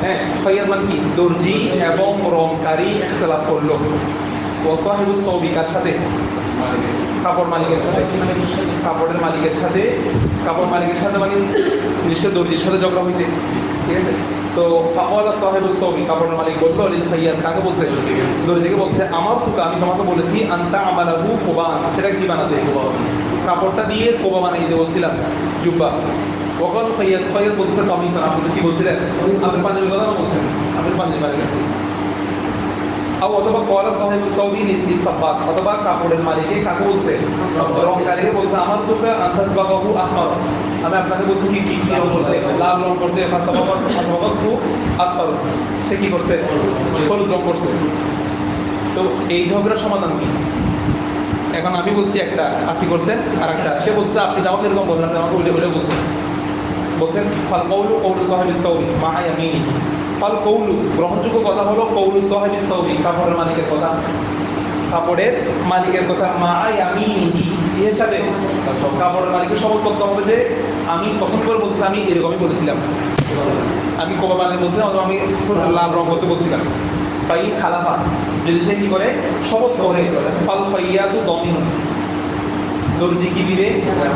হ্যাঁ ফাইয়াদ মানে কি? দর্জি এবং রংকারী ইখতিলাফ করলো। ওয়া সাহিবুস সাওবি কার সাথে? কাপড় মালিকের সাথে। কাপড়ের মালিকের সাথে, কাপড় মালিকের সাথে মানে নিশ্চয় দর্জির সাথে ঝগড়া হইতে, ঠিক আছে? তো ফাওয়ালা সাহেবুস সাওবি কাপড়ের মালিক বললো লিল খাইয়াত, কাকে বলতে? দর্জিকে বলতে আমার তুকা আমি তোমাকে বলেছি আনতা আমালাহু কুবান, সেটা কি বানাতে? কাপড়টা দিয়ে কোবা বানিয়ে দিতে বলছিলাম, জুব্বা। ওকল খাইয়াত, খাইয়াত বলতে কমিশন, আপনি তো কি বলছিলেন? আপনি পাঞ্জাবি কথা বলছেন, আপনি পাঞ্জাবি বানিয়ে গেছেন। অথবা কলা সাহেব সৌদি নিসি সাব্বাক, অথবা কাপড়ের মালিকে কাকে বলছে? রংকারীকে বলছে আমার তোকে আন্দাজ বাবু আহমদ, আমি আপনাকে বলছি কি কি রং করতে? লাল রং করতে। আচ্ছাল, সে কি করছে? হলুদ রং করছে। তো এই ঝগড়ার সমাধান কি? এখন আমি বলছি একটা, আপনি করছেন আর একটা, সে বলছে আপনি আমাকে এরকম বললেন, আমাকে উল্টে উল্টে বলছেন। বলছেন ফাল কৌলু কৌলু সাহেব সৌদি মা ইয়ামিনি। ফাল কৌলু গ্রহণযোগ্য কথা হলো কৌলু সাহেব সৌদি কাপড়ের মালিকের কথা, কাপড়ের মালিকের কথা। মা ইয়ামিনি কি হিসাবে? কাপড়ের মালিকের শপথ করতে হবে যে আমি পছন্দ করে বলতে আমি এরকমই বলেছিলাম, আমি কোবা বানিয়ে বলছিলাম অথবা আমি লাল রং করতে বলছিলাম। ফাই খালাফা যদি সে কি করে? শপথ করে। ফাল ফাইয়াতু দমিন, দর্জি কি দিবে?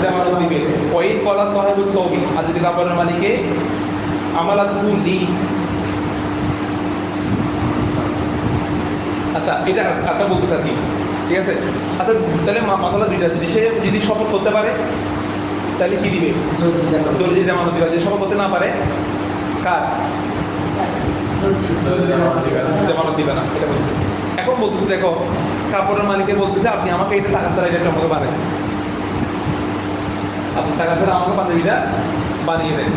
জামানত দিবে। ওই কলা সাহেবুস সাওবি, আর যদি কাপড়ের মালিকে আমালাতু লি। আচ্ছা এটা একটা বলতে থাকি, ঠিক আছে? আচ্ছা তাহলে মাসালা দুইটা, যদি সে যদি শপথ করতে পারে তাহলে কি দিবে? দর্জি জামানত দিবে। যদি শপথ করতে না পারে কার? জামানত দিবে না, এটা বলছে। এখন বলতেছে দেখো কাপড়ের মালিকে বলতেছে আপনি আমাকে এটা টাকা ছাড়া এটা আমাকে বানাই, আপনি টাকা ছাড়া আমাকে পাঞ্জাবিটা বানিয়ে দেন,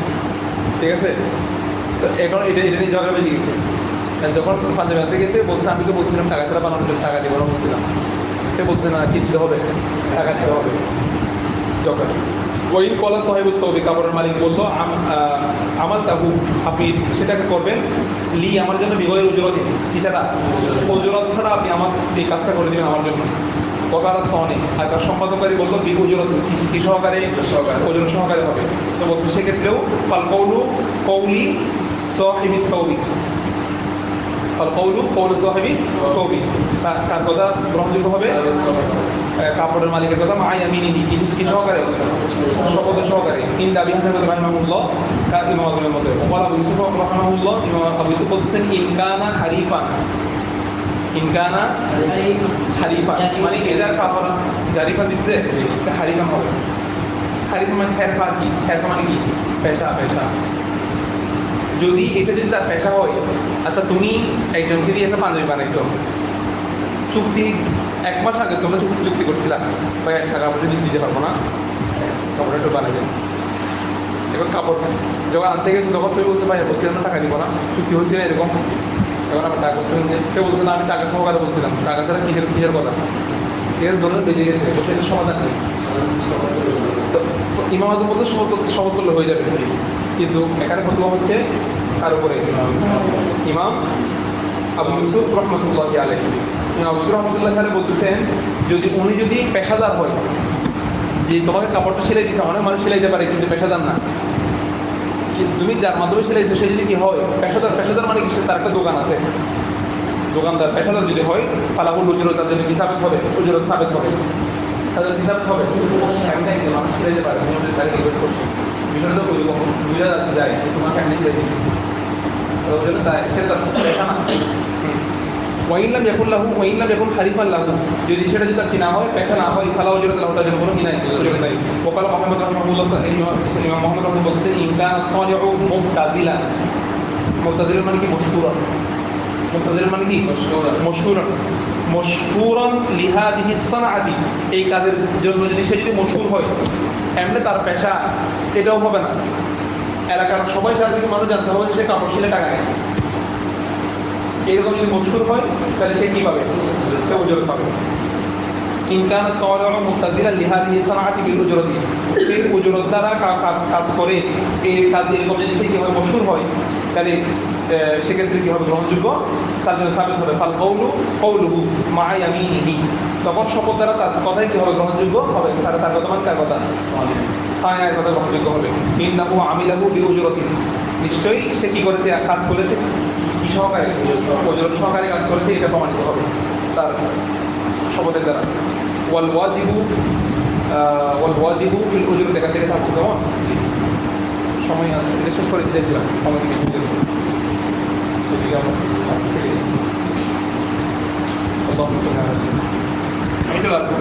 ঠিক আছে? তো এখন এটা নিয়ে ঝগড়া বেজে গেছে। যখন পাঞ্জাবি আনতে গেছে বলছে আমি তো বলছিলাম টাকা ছাড়া বানানোর জন্য টাকা দিব না বলছিলাম, সে বলছে না কি দিতে হবে? টাকা দিতে হবে। যখন ওই কলা সাহেবুস সাওবি কাপড়ের মালিক বললো আমাল তাহু, আপনি সেটাকে করবেন লি আমার জন্য বিগয়ের উজরত, কি ছাড়া? উজরত ছাড়া আপনি আমার এই কাজটা করে দেবেন আমার জন্য। ককার সহনে আর তার সম্পাদকারী বললো বি উজরত, কি সহকারে? ওজন সহকারে হবে। তো বলছে সেক্ষেত্রেও ফাল কৌলু কৌলি সাহিবি সাওবি, ফাল কৌলু কৌলু সাহিবি সাওবি, তার কথা গ্রহণযোগ্য হবে। কাপড়ের মালিকের কথা মা ইয়ামিনিহি, কি সহকারে? শপথ সহকারে। ইনদা আবি হাসান রাহিমাহুল্লাহ কাযী মাযমুনের মধ্যে ওয়ালা আবু ইউসুফ রাহিমাহুল্লাহ, ইমাম আবু ইউসুফ বলতেন ইনকানা হারিফান, ইনকানা হারিফান মানে এটার কাপড় জারিফা দিতে হারিফান হবে। হারিফা মানে হেরফা, কি হেরফা মানে কি? পেশা, পেশা। যদি এটা যদি তার পেশা হয়, আচ্ছা তুমি একজনকে দিয়ে একটা পাঞ্জাবি বানাইছো, চুক্তি 1 মাস আগে তোমরা চুক্তি করছিলাম ভাই টাকা পয়সা দিতে পারবো না, কাপড় একটু বানাই দেন। এবার কাপড় যখন আনতে গেছি তখন তুমি বলছে ভাই বলছিলাম না টাকা দিব না, চুক্তি হয়েছিল এরকম। এখন আমার টাকা বলছিলাম যে সে বলছে না আমি টাকা সহকারে বলছিলাম, টাকা ছাড়া কিসের কিসের কথা, ঠিক আছে? ধরুন বেজে গেছে, বলছে এটা সমাধান নেই। তো ইমাম আজম বলতে শপথ করলে হয়ে যাবে, কিন্তু এখানে ফতোয়া হচ্ছে কার উপরে? ইমাম আবু ইউসুফ রহমতুল্লাহি আলাইহি। আবু ইউসুফ রহমতুল্লাহি আলাইহি বলতেছেন উনি যদি পেশাদার হয়, যে তোমাকে কাপড়টা সেলাই দিতে, অনেক মানুষ সেলাইতে পারে কিন্তু পেশাদার না, তুমি যার মাধ্যমে সেলাই দিতে সে যদি কি হয় পেশাদার, পেশাদার মানে কি তার একটা দোকান আছে, দোকানদার পেশাদার যদি হয় ফালাহুল উজরত, তার জন্য কি সাবেত হবে, উজরত সাবেত হবে, তাদের কি সাবেত হবে। আমি তাই মানুষ সেলাইতে পারে, আমি ওদের তাকে রিকোয়েস্ট করছি, বিষয়টা তো বুঝা যায় তোমাকে আমি সেলাই দিচ্ছি, ওই জন্য তাই সেটা তার পেশা না। ওয়াইল্লাম ইয়াকুল লাহু ওয়াইল্লাম ইয়াকুন হারিফান লাহু, যদি সেটা যদি তার কি না হয়, পেশা না হয়, ফালা উজরত লাহু, তার জন্য কোনো কি নাই, উজরত নাই। ওকাল মুহাম্মদ রাহিমাহুল্লাহ, ইমাম মুহাম্মদ রাহিমাহুল্লাহ বলতে ইনকান সানিউ মুবতাদিলান, মুবতাদিলান মানে কি মশকুরান, মুবতাদিলান মানে কি মশকুরান, মশকুরান লিহাদিহি সানাআতি, এই কাজের জন্য যদি সে যদি মশহুর হয়, এমনি তার পেশা এটাও হবে না, এলাকার সবাই জানবে, মানুষ জানতে হবে সে কাপড় সেলাই টাকা নেয়, এইরকম যদি মশহুর হয় তাহলে সে কি পাবে, সে উজরত পাবে। ইনকান সাওয়ারু মুতাদিলান লিহাদিহি সানাআতি বিল উজরতি, সেই উজরত দ্বারা কাজ করে, এই কাজ এরকম যদি সে কি হয় মশহুর হয়, তাহলে সেক্ষেত্রে কি হবে গ্রহণযোগ্য, তার জন্য সাবিত হবে ফাল কওলুহু মা ইয়ামিনিহি, তখন শপথ দ্বারা তার কথাই কি হবে গ্রহণযোগ্য হবে, তার কথা মানে কার কথা, হ্যাঁ এর কথা গ্রহণযোগ্য হবে। ইন্নাহু আমিলাহু বি উজরতি, নিশ্চয়ই সে কি করেছে, কাজ করেছে কি সহকারে, উজরত সহকারে কাজ করেছে, এটা প্রমাণিত হবে তার শপথের দ্বারা। ওয়াল ওয়াজিবু ফিল উজুর, দেখা থেকে থাকবো কেমন সময় আছে, শেষ করে দিয়েছিলাম আমাদের আমি চলে আসবো।